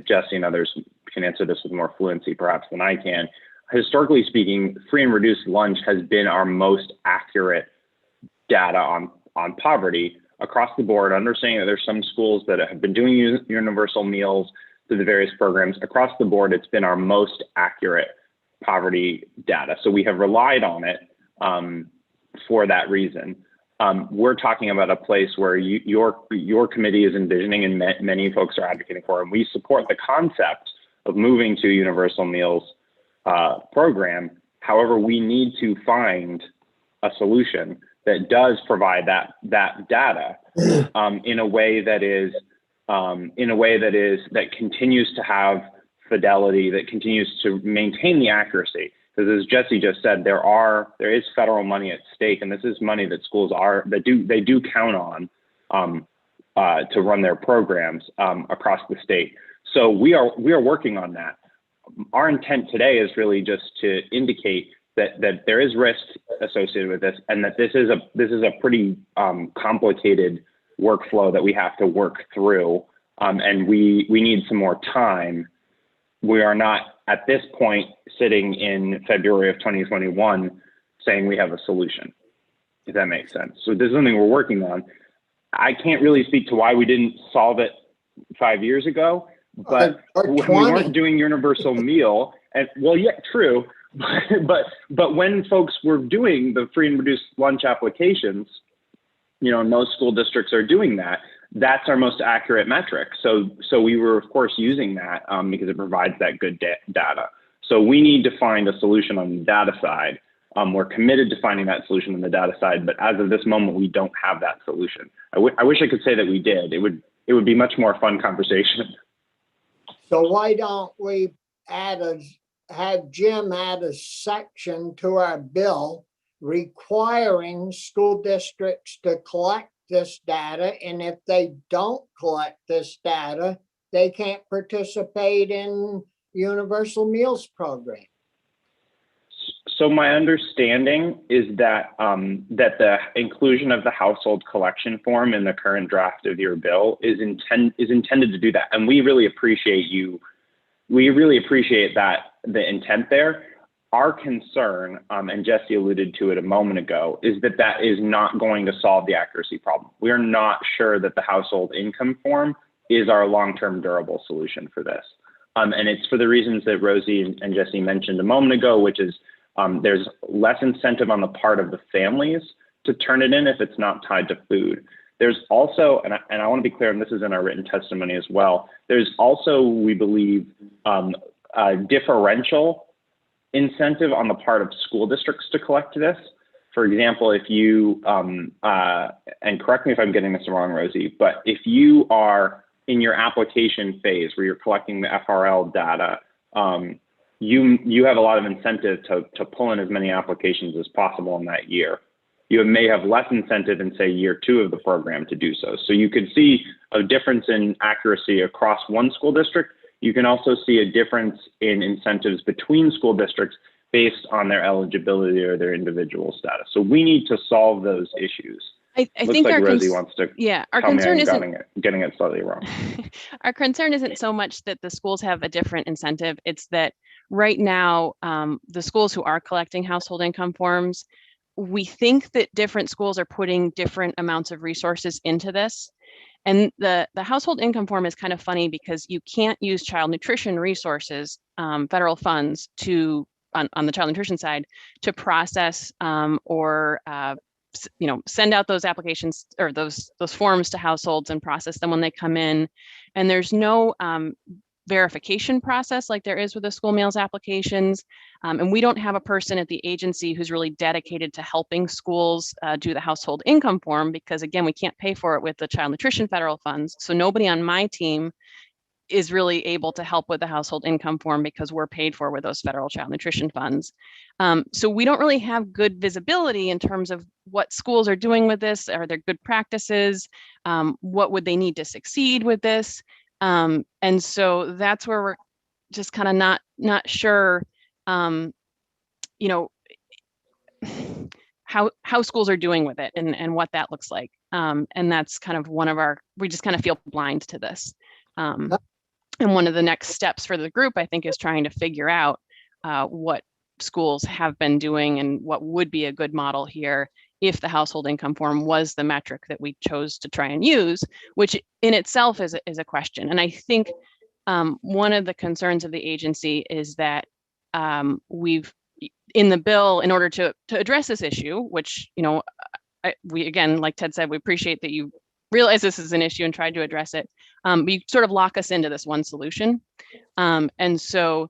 Jesse and others can answer this with more fluency perhaps than I can, historically speaking, free and reduced lunch has been our most accurate data on poverty across the board, understanding that there's some schools that have been doing universal meals through the various programs. Across the board, it's been our most accurate poverty data. So we have relied on it for that reason. We're talking about a place where your committee is envisioning and many folks are advocating for, and we support the concept of moving to universal meals program. However, we need to find a solution that does provide that data in a way that continues to have fidelity, that continues to maintain the accuracy. Because as Jesse just said, there is federal money at stake, and this is money that schools they do count on to run their programs across the state. So we are working on that. Our intent today is really just to indicate that there is risk associated with this, and that this is a pretty complicated workflow that we have to work through, and we need some more time. We are not at this point sitting in February of 2021 saying we have a solution, if that makes sense. So this is something we're working on. I can't really speak to why we didn't solve it 5 years ago, but when we weren't doing universal meal, and well, yeah, true, but when folks were doing the free and reduced lunch applications, you know, most school districts are doing that. That's our most accurate metric. So we were, of course, using that because it provides that good data. So we need to find a solution on the data side We're committed to finding that solution on the data side, but as of this moment, we don't have that solution. I wish I could say that we did. It would be much more fun conversation. So why don't we have Jim add a section to our bill requiring school districts to collect this data, and if they don't collect this data, they can't participate in universal meals program. So my understanding is that that the inclusion of the household collection form in the current draft of your bill is intended to do that, and we really appreciate that, the intent there. Our concern, and Jesse alluded to it a moment ago, is that that is not going to solve the accuracy problem. We are not sure that the household income form is our long-term durable solution for this. And it's for the reasons that Rosie and Jesse mentioned a moment ago, which is there's less incentive on the part of the families to turn it in if it's not tied to food. There's also, and I want to be clear, and this is in our written testimony as well, there's also, we believe, a differential incentive on the part of school districts to collect this. For example, if you, and correct me if I'm getting this wrong, Rosie, but if you are in your application phase where you're collecting the FRL data, you have a lot of incentive to pull in as many applications as possible in that year. You may have less incentive in, say, year 2 of the program to do so. So you could see a difference in accuracy across one school district. You can also see a difference in incentives between school districts based on their eligibility or their individual status. So we need to solve those issues. I think like our Rosie wants to our tell me concern I'm isn't getting it slightly wrong. our concern isn't so much that the schools have a different incentive. It's that right now, the schools who are collecting household income forms, we think that different schools are putting different amounts of resources into this. And the household income form is kind of funny because you can't use child nutrition resources, federal funds, to on the child nutrition side to process or send out those applications or those forms to households and process them when they come in. And there's no verification process like there is with the school meals applications. And we don't have a person at the agency who's really dedicated to helping schools do the household income form because, again, we can't pay for it with the child nutrition federal funds. So nobody on my team is really able to help with the household income form because we're paid for with those federal child nutrition funds. So we don't really have good visibility in terms of what schools are doing with this. Are there good practices? What would they need to succeed with this? And so that's where we're just kind of not sure, how schools are doing with it and what that looks like. And that's kind of we just kind of feel blind to this. And one of the next steps for the group, I think, is trying to figure out what schools have been doing and what would be a good model here if the household income form was the metric that we chose to try and use, which in itself is a question. And I think one of the concerns of the agency is that we've, in the bill, in order to address this issue, which, we, again, like Ted said, we appreciate that you realize this is an issue and tried to address it, but you sort of lock us into this one solution. And so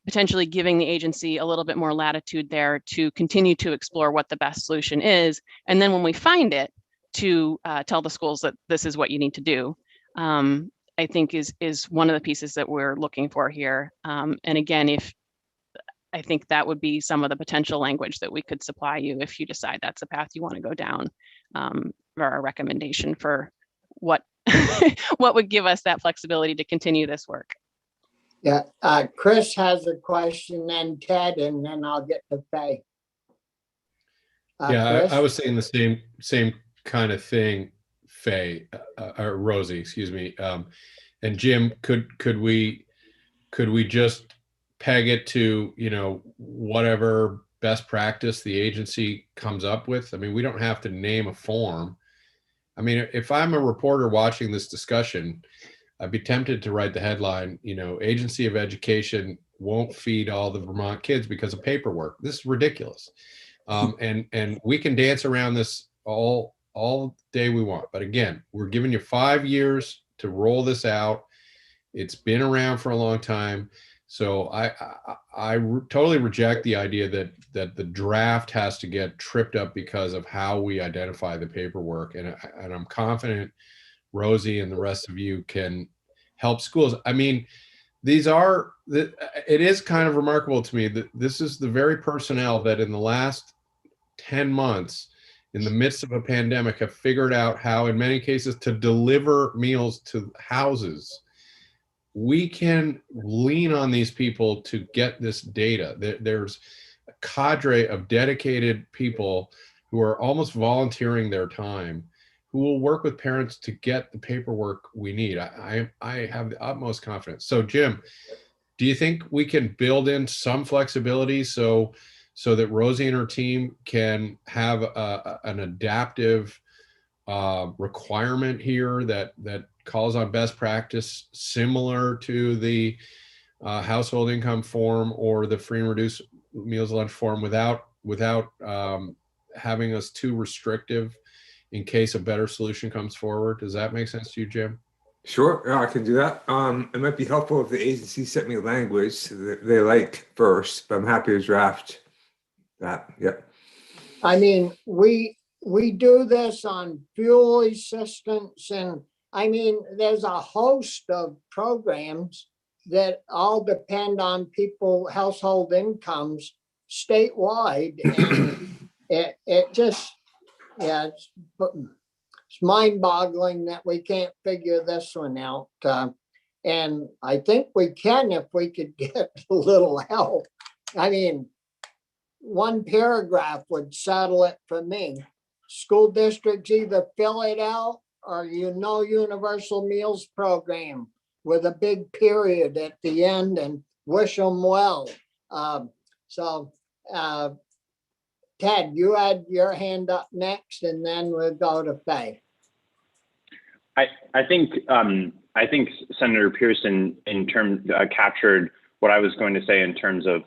potentially giving the agency a little bit more latitude there to continue to explore what the best solution is. And then when we find it, to tell the schools that this is what you need to do, I think is one of the pieces that we're looking for here. And again, I think that would be some of the potential language that we could supply you if you decide that's the path you want to go down, or a recommendation for what what would give us that flexibility to continue this work. Yeah, Chris has a question, then Ted, and then I'll get to Faye. Yeah, I was saying the same kind of thing, Faye, or Rosie, excuse me. And Jim, could we just peg it to, whatever best practice the agency comes up with? I mean, we don't have to name a form. I mean, if I'm a reporter watching this discussion, I'd be tempted to write the headline, Agency of Education won't feed all the Vermont kids because of paperwork. This is ridiculous. And we can dance around this all day we want. But again, we're giving you 5 years to roll this out. It's been around for a long time. So I totally reject the idea that the draft has to get tripped up because of how we identify the paperwork. And I'm confident Rosie and the rest of you can help schools. I mean, it is kind of remarkable to me that this is the very personnel that in the last 10 months, in the midst of a pandemic, have figured out how, in many cases, to deliver meals to houses. We can lean on these people to get this data. There's a cadre of dedicated people who are almost volunteering their time, who will work with parents to get the paperwork we need. I have the utmost confidence. So Jim, do you think we can build in some flexibility so that Rosie and her team can have an adaptive requirement here that calls on best practice similar to the household income form or the free and reduced meals lunch form without having us too restrictive in case a better solution comes forward? Does that make sense to you, Jim? Sure, yeah, I can do that. It might be helpful if the agency sent me language that they like first, but I'm happy to draft that. Yep. I mean, we do this on fuel assistance, and I mean, there's a host of programs that all depend on people, household incomes statewide. And it just, yeah, it's mind-boggling that we can't figure this one out. And I think we can if we could get a little help. I mean, one paragraph would settle it for me. School districts either fill it out or universal meals program with a big period at the end and wish them well. Ted, you had your hand up next, and then we'll go to Faye. I think Senator Pearson captured what I was going to say in terms of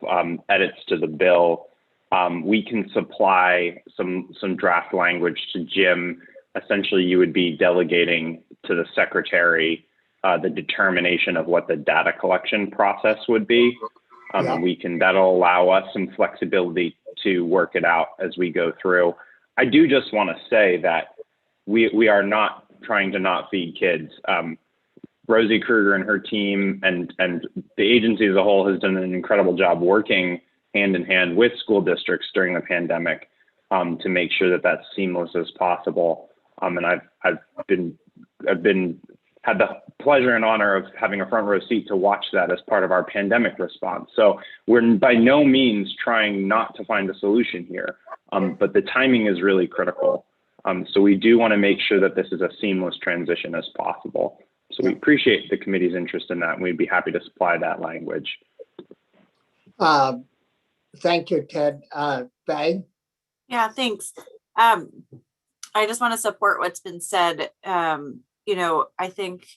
edits to the bill. We can supply some draft language to Jim. Essentially, you would be delegating to the secretary the determination of what the data collection process would be. That'll allow us some flexibility to work it out as we go through. I do just want to say that we are not trying to not feed kids. Rosie Kruger and her team and the agency as a whole has done an incredible job working hand in hand with school districts during the pandemic to make sure that that's seamless as possible. And I've had the pleasure and honor of having a front row seat to watch that as part of our pandemic response. So we're by no means trying not to find a solution here, but the timing is really critical. So we do want to make sure that this is a seamless transition as possible. So we appreciate the committee's interest in that, and we'd be happy to supply that language. Thank you, Ted. Faye? Yeah, thanks. I just want to support what's been said. I think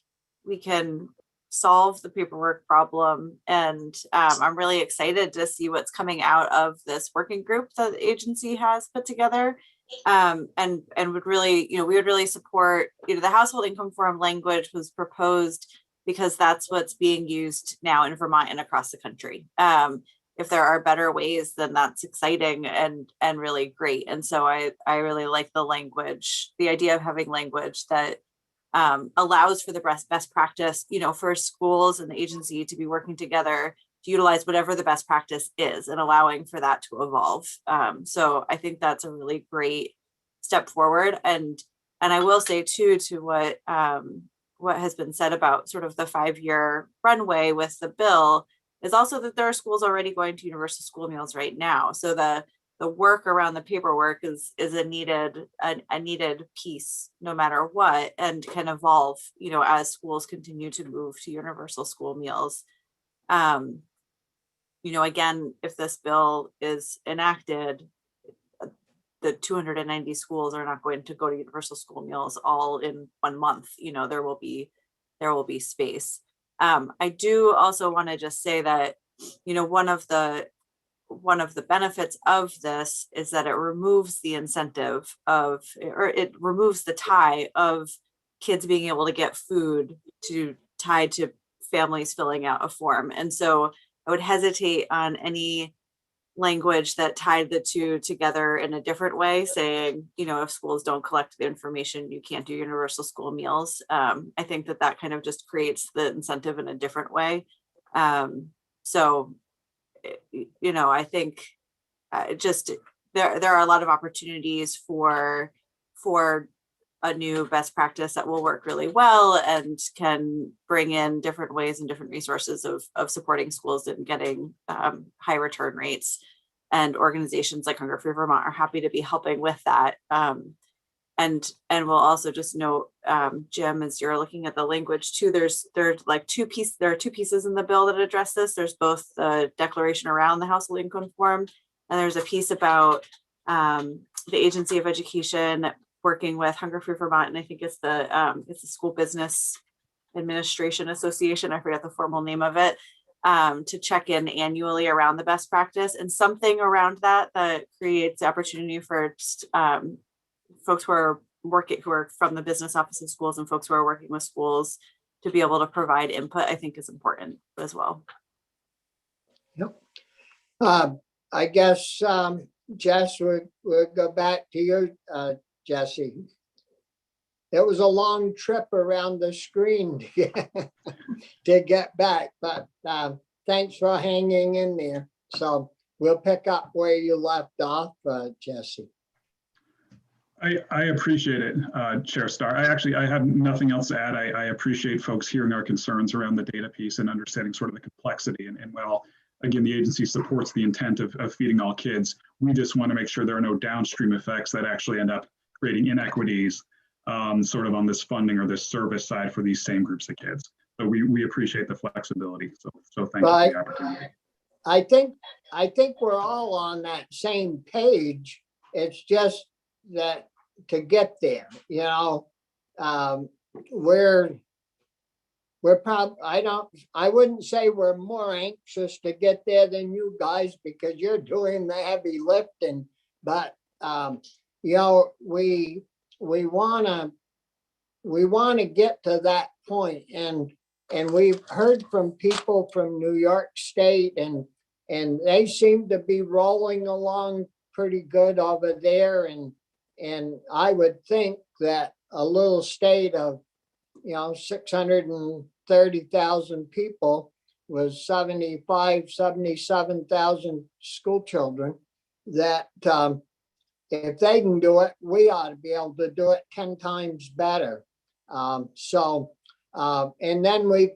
we can solve the paperwork problem, and I'm really excited to see what's coming out of this working group that the agency has put together. And would really, we would really support, the household income form language was proposed because that's what's being used now in Vermont and across the country. If there are better ways, then that's exciting and really great. And so I really like the language, the idea of having language that allows for the best practice, for schools and the agency to be working together to utilize whatever the best practice is and allowing for that to evolve. So I think that's a really great step forward. And I will say too, to what has been said about sort of the 5-year runway with the bill is also that there are schools already going to universal school meals right now. So the work around the paperwork is a needed piece no matter what, and can evolve, as schools continue to move to universal school meals. Again, if this bill is enacted, the 290 schools are not going to go to universal school meals all in 1 month. There will be space. I do also want to just say that, one of the benefits of this is that it removes the incentive it removes the tie of kids being able to get food tied to families filling out a form. And so would hesitate on any language that tied the two together in a different way, saying, you know, if schools don't collect the information, you can't do universal school meals. I think that kind of just creates the incentive in a different way. So, you know, I think just there are a lot of opportunities for a new best practice that will work really well and can bring in different ways and different resources of supporting schools and getting high return rates. And organizations like Hunger Free Vermont are happy to be helping with that. And we'll also just note, Jim, as you're looking at the language too, there are two pieces in the bill that address this. There's both the declaration around the household income form, and there's a piece about the Agency of Education working with Hunger Free Vermont, and I think it's the School Business Administration Association, I forget the formal name of it, to check in annually around the best practice, and something around that creates opportunity for folks who are from the business office of schools and folks who are working with schools to be able to provide input, I think is important as well. Yep. I guess, Jess, we'll go back to you, Jesse. It was a long trip around the screen to get back, but thanks for hanging in there. So we'll pick up where you left off, Jesse. I appreciate it, Chair Starr. I have nothing else to add. I appreciate folks hearing our concerns around the data piece and understanding sort of the complexity. And while, again, the agency supports the intent of feeding all kids, we just want to make sure there are no downstream effects that actually end up creating inequities sort of on this funding or this service side for these same groups of kids. So we appreciate the flexibility. So thank you for the opportunity. I think we're all on that same page. It's just that to get there, you know, we're probably, I wouldn't say we're more anxious to get there than you guys because you're doing the heavy lifting, but you know, we want to get to that point, and we've heard from people from New York State, and they seem to be rolling along pretty good over there, and I would think that a little state of, you know, 630,000 people with 77,000 school children, that if they can do it, we ought to be able to do it 10 times better. And then we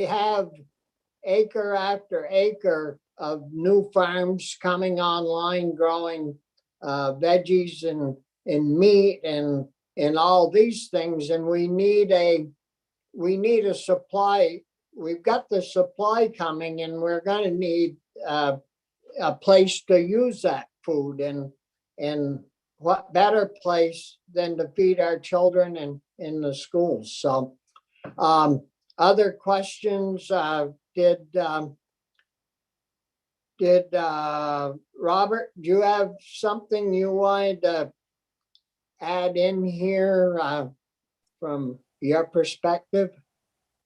have acre after acre of new farms coming online, growing veggies and meat and all these things. And we need a supply. We've got the supply coming, and we're going to need a place to use that food. And what better place than to feed our children in the schools? So other questions? Did Robert, do you have something you wanted to add in here from your perspective,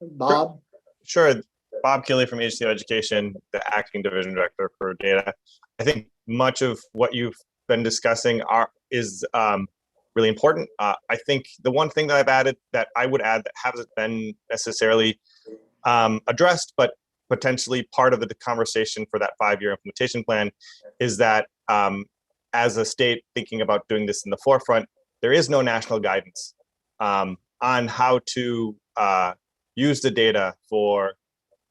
Bob? Sure. Bob Keeley from Agency of Education, the acting division director for data. I think much of what you've been discussing is really important. I think the one thing that I've added that I would add that hasn't been necessarily addressed, but potentially part of the conversation for that 5-year implementation plan is that as a state thinking about doing this in the forefront, there is no national guidance on how to use the data for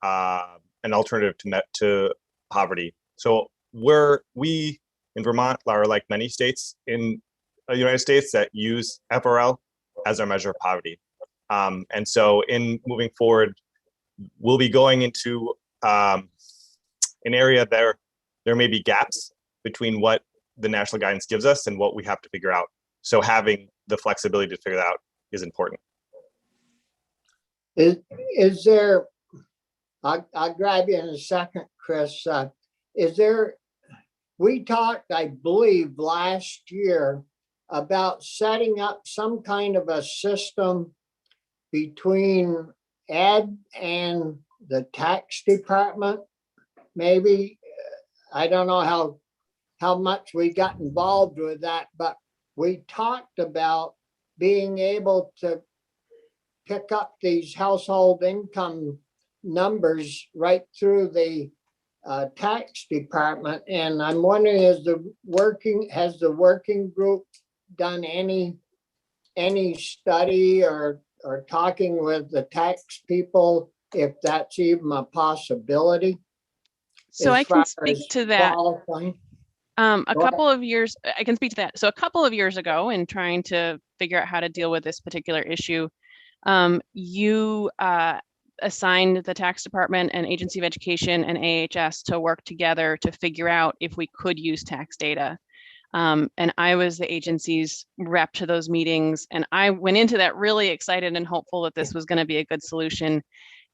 an alternative to poverty. So we in Vermont are like many states in the United States that use FRL as our measure of poverty. And so in moving forward, we'll be going into an area there may be gaps between what the national guidance gives us and what we have to figure out. So having the flexibility to figure that out is important. Is there, I'll grab you in a second, Chris. We talked, I believe, last year about setting up some kind of a system between Ed and the tax department, maybe. I don't know how much we got involved with that, but we talked about being able to pick up these household income numbers right through the tax department. And I'm wondering, has the working group done any study or talking with the tax people, if that's even a possibility? So as I can far speak as to that. qualifying? A Go couple of years, I can speak to that. So a couple of years ago, in trying to figure out how to deal with this particular issue, you assigned the tax department and Agency of Education and AHS to work together to figure out if we could use tax data. And I was the agency's rep to those meetings. And I went into that really excited and hopeful that this was going to be a good solution.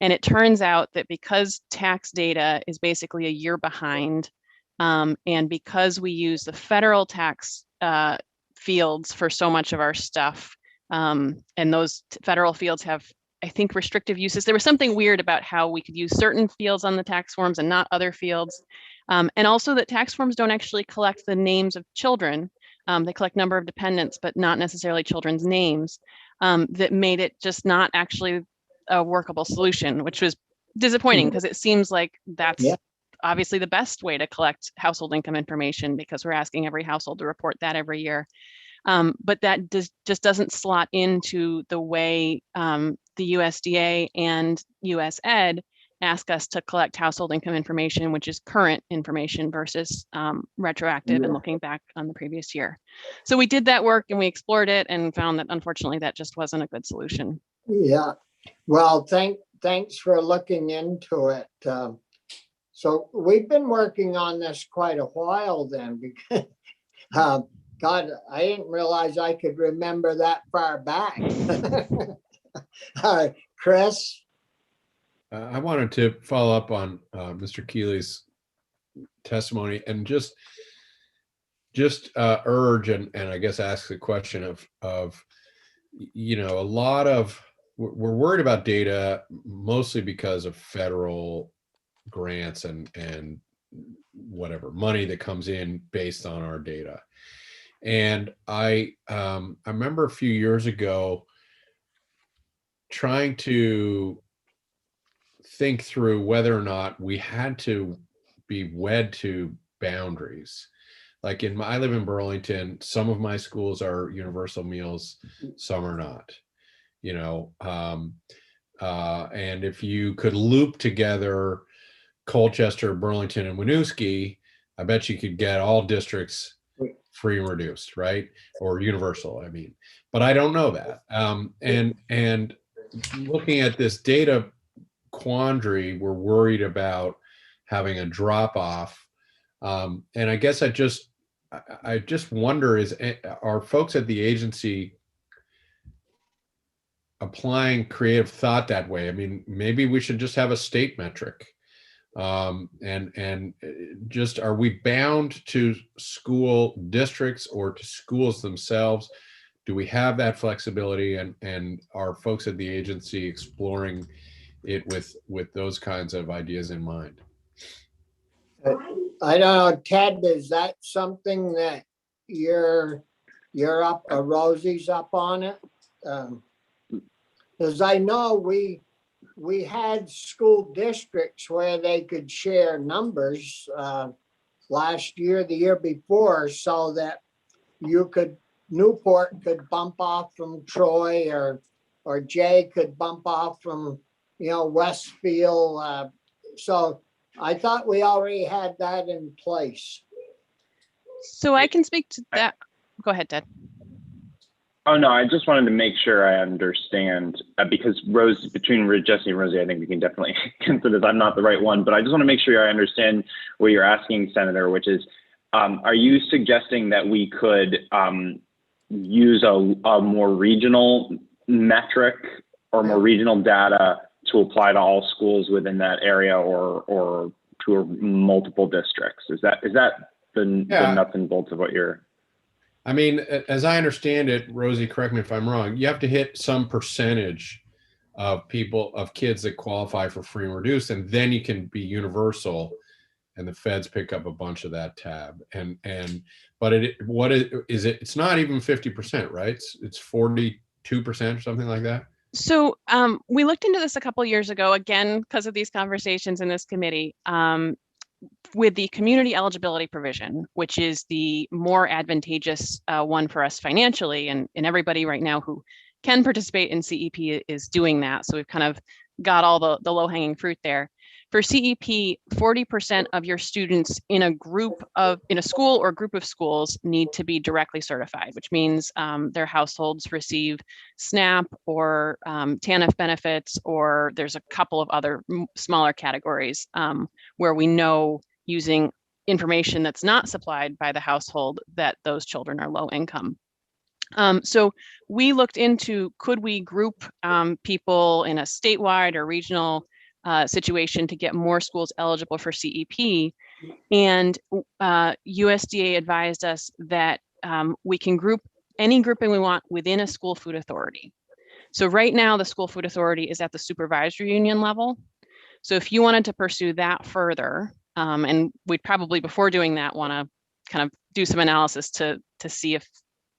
And it turns out that because tax data is basically a year behind, and because we use the federal tax fields for so much of our stuff, and those federal fields have, I think, restrictive uses. There was something weird about how we could use certain fields on the tax forms and not other fields. And also that tax forms don't actually collect the names of children. They collect number of dependents, but not necessarily children's names. That made it just not actually a workable solution, which was disappointing because it seems like that's obviously the best way to collect household income information, because we're asking every household to report that every year. But that just doesn't slot into the way the USDA and US Ed ask us to collect household income information, which is current information versus retroactive and looking back on the previous year. So we did that work and we explored it and found that unfortunately that just wasn't a good solution. Yeah, well, thanks for looking into it. So we've been working on this quite a while then, because God, I didn't realize I could remember that far back. Chris? I wanted to follow up on Mr. Keeley's testimony and just urge and I guess ask the question of you know, a lot of we're worried about data mostly because of federal grants and whatever money that comes in based on our data. And I remember a few years ago trying to think through whether or not we had to be wed to boundaries. Like I live in Burlington, some of my schools are universal meals, some are not, you know, and if you could loop together Colchester, Burlington, and Winooski, I bet you could get all districts free and reduced, right? Or universal, I mean, but I don't know that. And looking at this data quandary, we're worried about having a drop off. And I guess I just wonder, are folks at the agency applying creative thought that way? I mean, maybe we should just have a state metric. And just, are we bound to school districts or to schools themselves? Do we have that flexibility, and are folks at the agency exploring it with those kinds of ideas in mind? I don't know, Ted, is that something that you're up, Rosie's up on it? Because I know we had school districts where they could share numbers last year, the year before, so that Newport could bump off from Troy, or Jay could bump off from, you know, Westfield. So I thought we already had that in place. So I can speak to that. Go ahead, Ted. Oh, no, I just wanted to make sure I understand, because between Jesse and Rosie, I think we can definitely consider that I'm not the right one, but I just want to make sure I understand what you're asking, Senator, which is, are you suggesting that we could use a more regional metric or more regional data to apply to all schools within that area, or to multiple districts? Is that the nuts and bolts of what you're... I mean, as I understand it, Rosie, correct me if I'm wrong, you have to hit some percentage of kids that qualify for free and reduced, and then you can be universal, and the feds pick up a bunch of that tab. But it's not even 50%, right? It's 42% or something like that. So we looked into this a couple years ago, again, because of these conversations in this committee, with the community eligibility provision, which is the more advantageous one for us financially. And everybody right now who can participate in CEP is doing that. So we've kind of got all the low-hanging fruit there. For CEP, 40% of your students in a school or group of schools need to be directly certified, which means their households receive SNAP or TANF benefits, or there's a couple of other smaller categories where we know, using information that's not supplied by the household, that those children are low income. So we looked into, could we group people in a statewide or regional situation to get more schools eligible for CEP, and USDA advised us that we can group any grouping we want within a school food authority. So right now the school food authority is at the supervisory union level. So if you wanted to pursue that further, and we'd probably, before doing that, want to kind of do some analysis to see if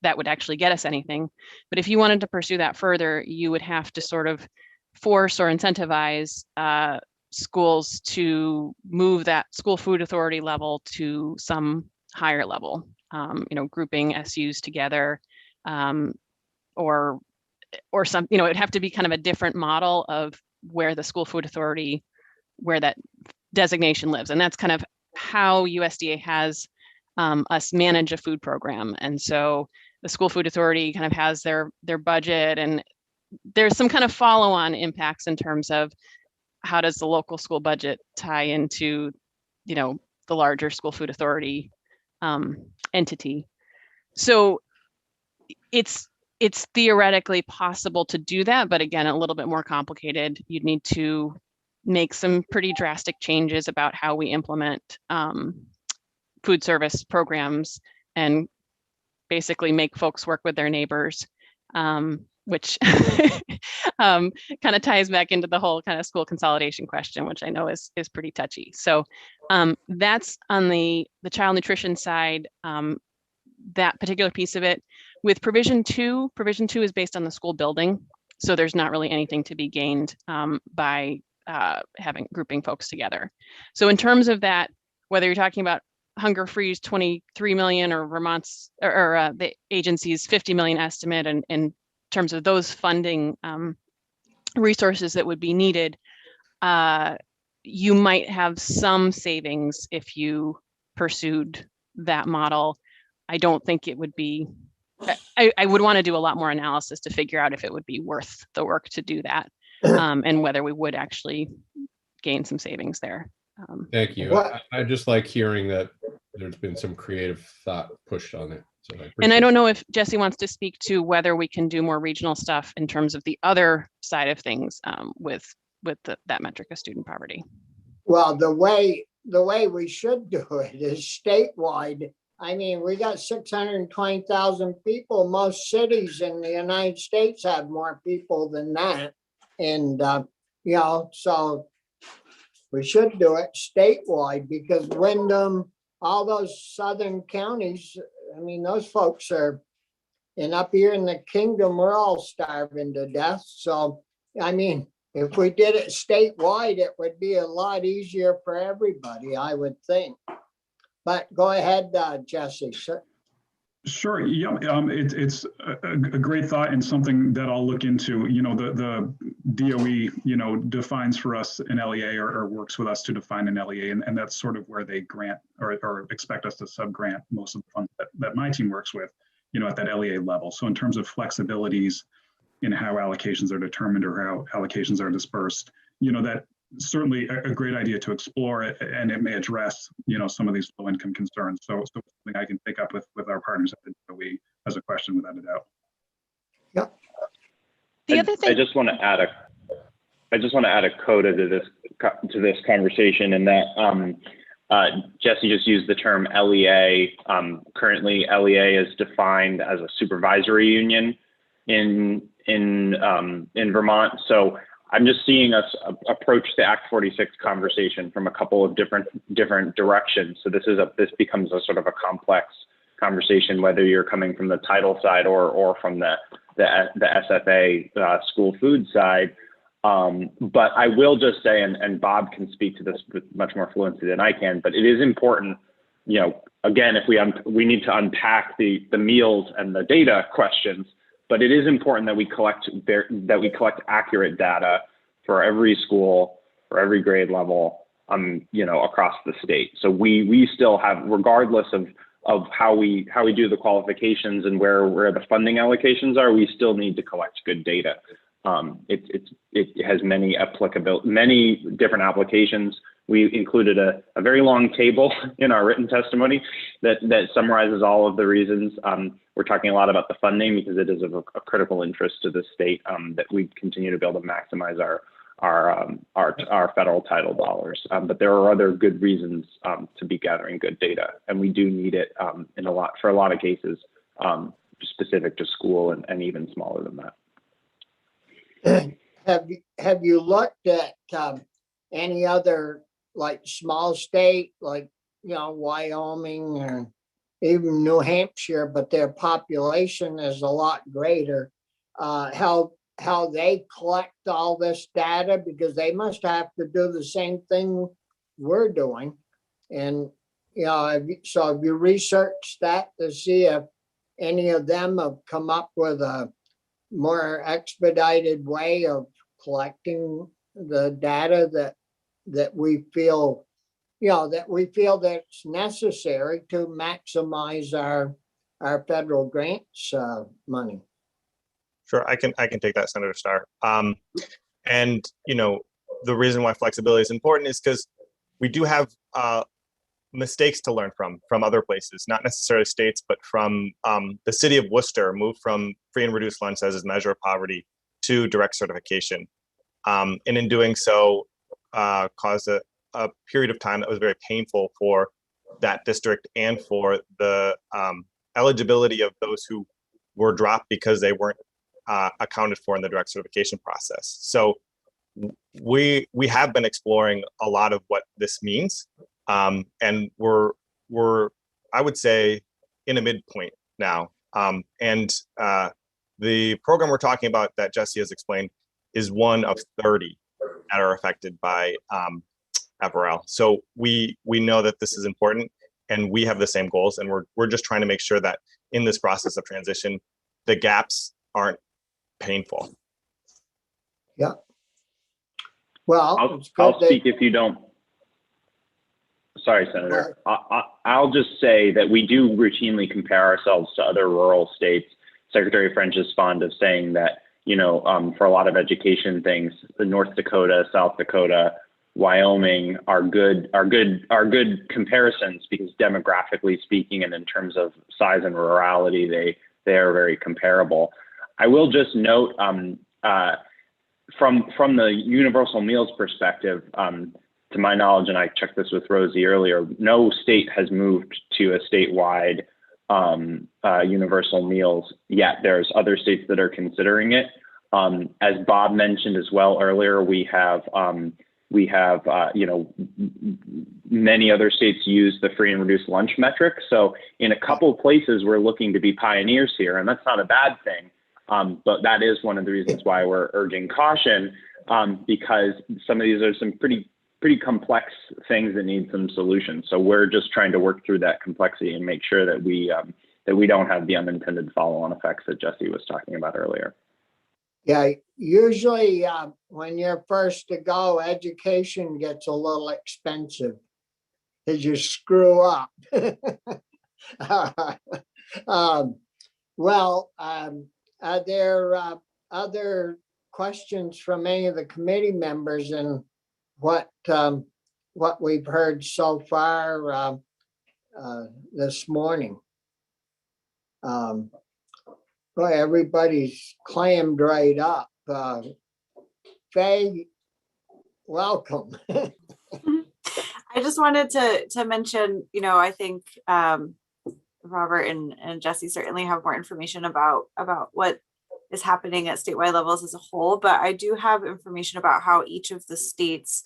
that would actually get us anything. But if you wanted to pursue that further, you would have to sort of force or incentivize schools to move that school food authority level to some higher level, grouping SUs together, or some, it'd have to be kind of a different model of where the school food authority, where that designation lives. And that's kind of how USDA has us manage a food program. And so the school food authority kind of has their budget, and there's some kind of follow-on impacts in terms of how does the local school budget tie into, the larger school food authority entity. So it's theoretically possible to do that, but again, a little bit more complicated. You'd need to make some pretty drastic changes about how we implement food service programs, and basically make folks work with their neighbors, which kind of ties back into the whole kind of school consolidation question, which I know is pretty touchy. So that's on the child nutrition side, that particular piece of it. With Provision 2 is based on the school building. So there's not really anything to be gained by grouping folks together. So in terms of that, whether you're talking about Hunger Free's 23 million or Vermont's or the agency's 50 million estimate, and in terms of those funding resources that would be needed, you might have some savings if you pursued that model. I don't think it would be, I would want to do a lot more analysis to figure out if it would be worth the work to do that, and whether we would actually gain some savings there. Thank you. I just like hearing that there's been some creative thought pushed on it. So I don't know if Jesse wants to speak to whether we can do more regional stuff in terms of the other side of things with that metric of student poverty. Well, the way we should do it is statewide. I mean, we got 620,000 people. Most cities in the United States have more people than that. And, so we should do it statewide, because Windham, all those southern counties, I mean, those folks are, and up here in the kingdom, we're all starving to death. So, I mean, if we did it statewide, it would be a lot easier for everybody, I would think. But go ahead, Jesse. Sure. Yeah, it's a great thought, and something that I'll look into. The DOE, defines for us an LEA, or works with us to define an LEA, and that's sort of where they grant or expect us to sub-grant most of the funds that my team works with, at that LEA level. So in terms of flexibilities in how allocations are determined or how allocations are dispersed, that certainly a great idea to explore it, and it may address, some of these low-income concerns. So something I can pick up with our partners at the DOE as a question, without a doubt. Yep. The other thing I just want to add a coda to this conversation, in that Jesse just used the term LEA. Currently, LEA is defined as a supervisory union in in Vermont. So I'm just seeing us approach the Act 46 conversation from a couple of different directions. So this becomes a sort of a complex conversation, whether you're coming from the title side or from the SFA school food side. But I will just say, and Bob can speak to this with much more fluency than I can, but it is important, again, if we need to unpack the meals and the data questions, but it is important that we collect accurate data for every school, for every grade level, across the state. So we still have, regardless of how we do the qualifications and where the funding allocations are, we still need to collect good data. It has many different applications. We included a very long table in our written testimony that summarizes all of the reasons. We're talking a lot about the funding because it is of a critical interest to the state that we continue to be able to maximize our federal title dollars. But there are other good reasons to be gathering good data, and we do need it for a lot of cases specific to school and even smaller than that. Have you looked at any other like small state, like Wyoming or even New Hampshire, but their population is a lot greater? How they collect all this data, because they must have to do the same thing we're doing. And so have you researched that to see if any of them have come up with a more expedited way of collecting the data that we feel that's necessary to maximize our federal grants money? Sure, I can take that, Senator Starr. And the reason why flexibility is important is because we do have mistakes to learn from other places, not necessarily states, but from the city of Worcester moved from free and reduced lunch as a measure of poverty to direct certification. And in doing so, caused a period of time that was very painful for that district and for the eligibility of those who were dropped because they weren't accounted for in the direct certification process. So we have been exploring a lot of what this means. And we're I would say in a midpoint now. And the program we're talking about that Jesse has explained is one of 30 that are affected by FRL. So we know that this is important, and we have the same goals, and we're just trying to make sure that in this process of transition, the gaps aren't painful. Yeah. Well, I'll speak if you don't. Sorry, Senator. I'll just say that we do routinely compare ourselves to other rural states. Secretary French is fond of saying that, for a lot of education things, the North Dakota, South Dakota, Wyoming are good comparisons because demographically speaking and in terms of size and rurality, they are very comparable. I will just note from the universal meals perspective, to my knowledge, and I checked this with Rosie earlier, no state has moved to a statewide universal meals yet. There's other states that are considering it. As Bob mentioned as well earlier, we have many other states use the free and reduced lunch metric. So in a couple of places, we're looking to be pioneers here, and that's not a bad thing. But that is one of the reasons why we're urging caution, because some of these are some pretty complex things that need some solutions. So we're just trying to work through that complexity and make sure that we don't have the unintended follow-on effects that Jesse was talking about earlier. Yeah, usually when you're first to go, education gets a little expensive as you screw up. Are there other questions from any of the committee members and what we've heard so far this morning? Boy, everybody's clammed right up. Faye, welcome. I just wanted to mention, I think Robert and Jesse certainly have more information about what is happening at statewide levels as a whole, but I do have information about how each of the states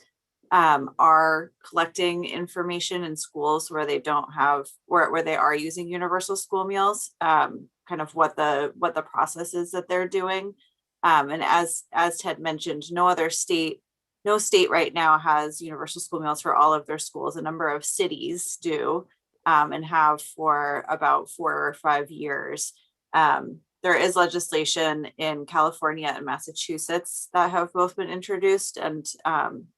are collecting information in schools where they don't have, where they are using universal school meals, kind of what the process is that they're doing. And as Ted mentioned, no state right now has universal school meals for all of their schools. A number of cities do, and have for about 4 or 5 years. There is legislation in California and Massachusetts that have both been introduced, and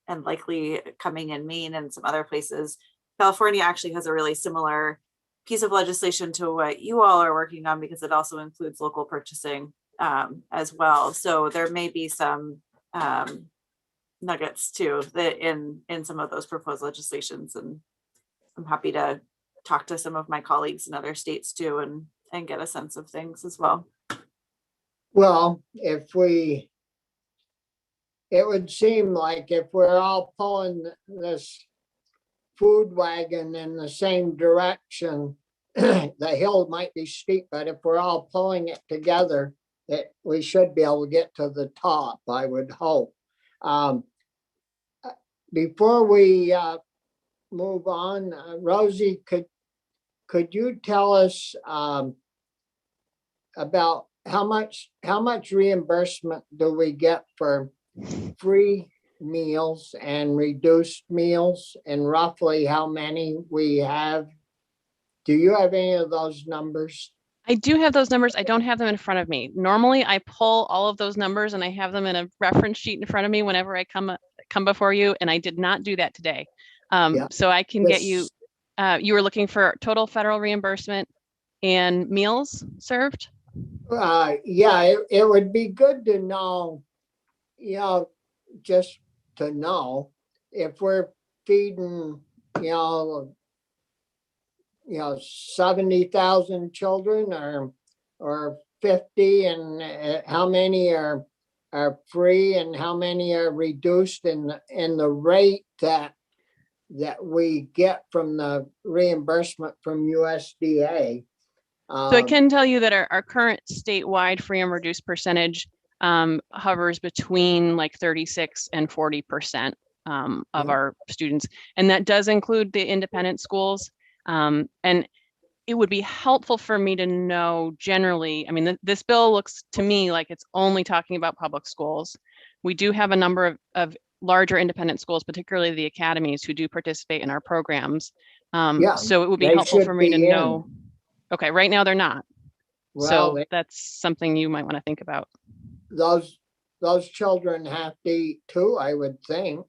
likely coming in Maine and some other places. California actually has a really similar piece of legislation to what you all are working on, because it also includes local purchasing as well. So there may be some nuggets too that in some of those proposed legislations, and I'm happy to talk to some of my colleagues in other states too, and get a sense of things as well. Well, it would seem like if we're all pulling this food wagon in the same direction, the hill might be steep, but if we're all pulling it together, we should be able to get to the top, I would hope. Before we move on, Rosie, could you tell us about how much reimbursement do we get for free meals and reduced meals, and roughly how many we have? Do you have any of those numbers? I do have those numbers. I don't have them in front of me. Normally I pull all of those numbers and I have them in a reference sheet in front of me whenever I come before you, and I did not do that today. So I can get you, you were looking for total federal reimbursement and meals served? Yeah, it would be good to know, just to know if we're feeding, 70,000 children or 50, and how many are free and how many are reduced in the rate that we get from the reimbursement from USDA. So I can tell you that our current statewide free and reduced percentage hovers between like 36 and 40% of our students. And that does include the independent schools. And it would be helpful for me to know generally, I mean, this bill looks to me like it's only talking about public schools. We do have a number of larger independent schools, particularly the academies, who do participate in our programs. So it would be helpful for me to know. Okay, right now they're not. Well, so that's something you might want to think about. Those children have to eat too, I would think.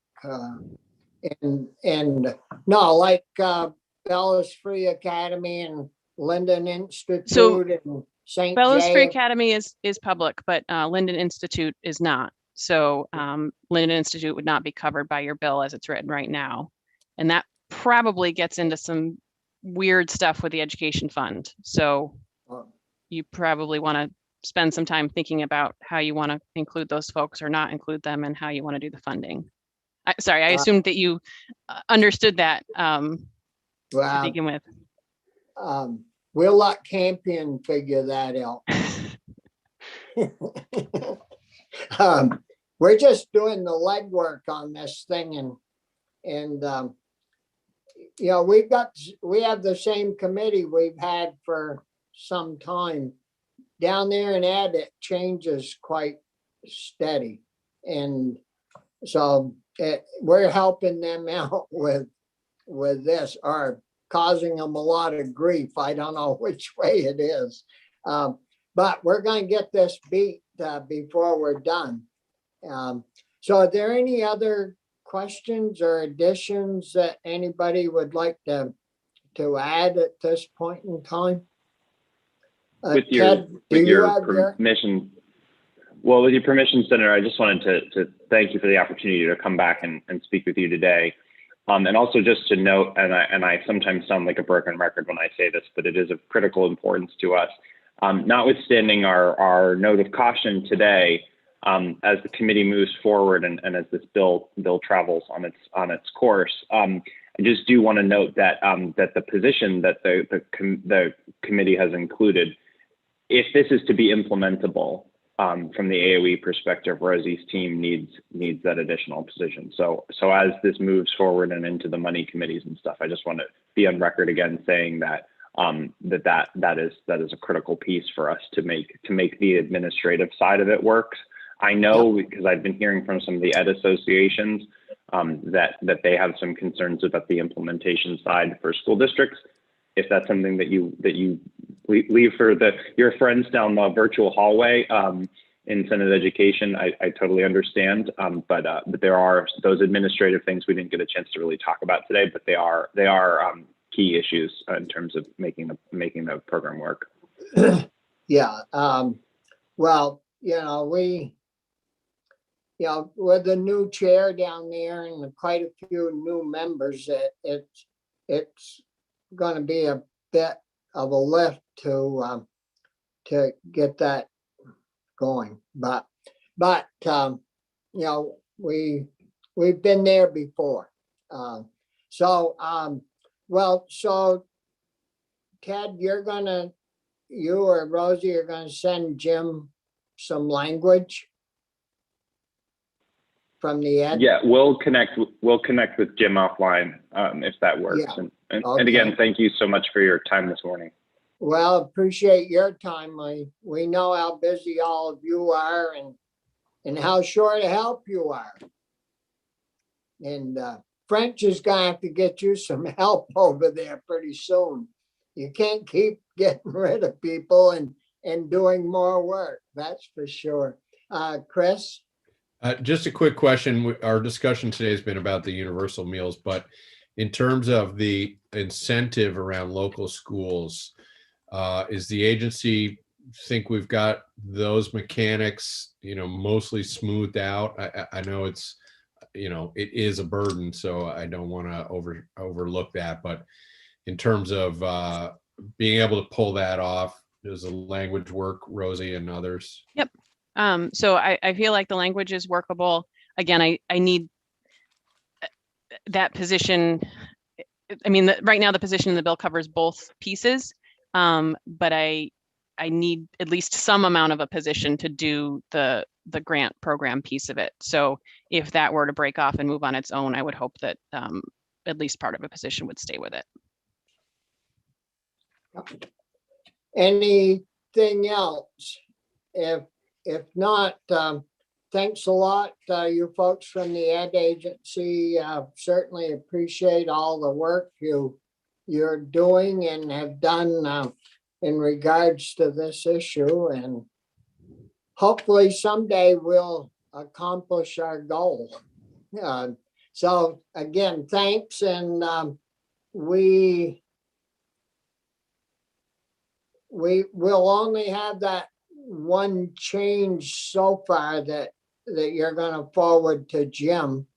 And no, like Bellas Free Academy and Linden Institute and St. Bellas Free Academy is public, but Linden Institute is not. So Linden Institute would not be covered by your bill as it's written right now. And that probably gets into some weird stuff with the education fund. So you probably want to spend some time thinking about how you want to include those folks or not include them, and how you want to do the funding. Sorry, I assumed that you understood that to begin with. We'll let Campion figure that out. We're just doing the legwork on this thing, and we have the same committee we've had for some time. Down there in Ed, it changes quite steady, and so we're helping them out with this, or causing them a lot of grief. I don't know which way it is, but we're going to get this beat before we're done. So are there any other questions or additions that anybody would like to add at this point in time? With your permission, Senator, I just wanted to thank you for the opportunity to come back and speak with you today. And also just to note, and I sometimes sound like a broken record when I say this, but it is of critical importance to us. Notwithstanding our note of caution today, as the committee moves forward and as this bill travels on its course, I just do want to note that that the position that the committee has included, if this is to be implementable, from the AOE perspective, Rosie's team needs that additional position. So as this moves forward and into the money committees and stuff, I just want to be on record again saying that that is a critical piece for us to make the administrative side of it work. I know because I've been hearing from some of the ed associations that they have some concerns about the implementation side for school districts. If that's something that you leave for your friends down the virtual hallway in Senate Education, I totally understand. But there are those administrative things we didn't get a chance to really talk about today, but they are key issues in terms of making the program work. Yeah. Well, with the new chair down there and quite a few new members, it's going to be a bit of a lift to get that going. But we've been there before. So Ted, you or Rosie are gonna send Jim some language from the ed? Yeah, we'll connect with Jim offline if that works. Yeah. And again, thank you so much for your time this morning. Well, appreciate your time. We know how busy all of you are and how short of help you are. And French is gonna have to get you some help over there pretty soon. You can't keep getting rid of people and doing more work, that's for sure. Chris? Just a quick question. Our discussion today has been about the universal meals, but in terms of the incentive around local schools, is the agency think we've got those mechanics, mostly smoothed out? I know it's, it is a burden, so I don't want to overlook that. But in terms of being able to pull that off, does the language work, Rosie and others? Yep. So I feel like the language is workable. Again, I need that position. I mean, right now the position in the bill covers both pieces, but I need at least some amount of a position to do the grant program piece of it. So if that were to break off and move on its own, I would hope that at least part of a position would stay with it. Anything else? If not, thanks a lot, you folks from the Ed Agency. Certainly appreciate all the work you're doing and have done in regards to this issue. And hopefully someday we'll accomplish our goal. So again, thanks. And we will only have that one change so far that you're going to forward to Jim.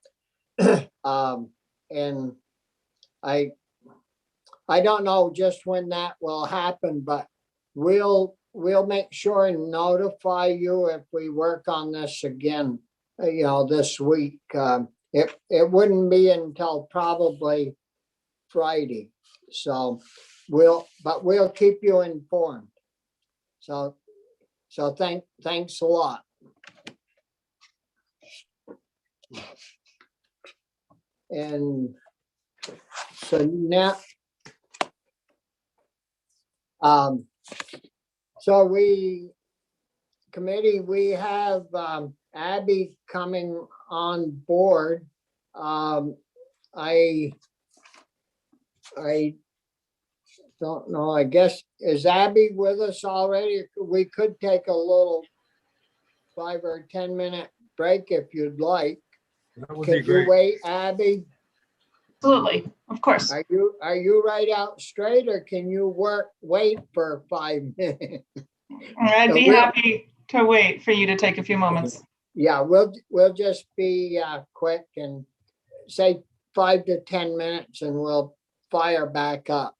And I don't know just when that will happen, but we'll make sure and notify you if we work on this again, this week. It wouldn't be until probably Friday. So we'll keep you informed. So thanks a lot. And so now, so we have Abby coming on board. I don't know, I guess, is Abby with us already? We could take a little 5 or 10 minute break if you'd like. That would be Could you great. wait, Abby? Absolutely, of course. Are you right out straight, or can you wait for 5 minutes? I'd be happy to wait for you to take a few moments. Yeah, we'll just be quick and say 5 to 10 minutes and we'll fire back up.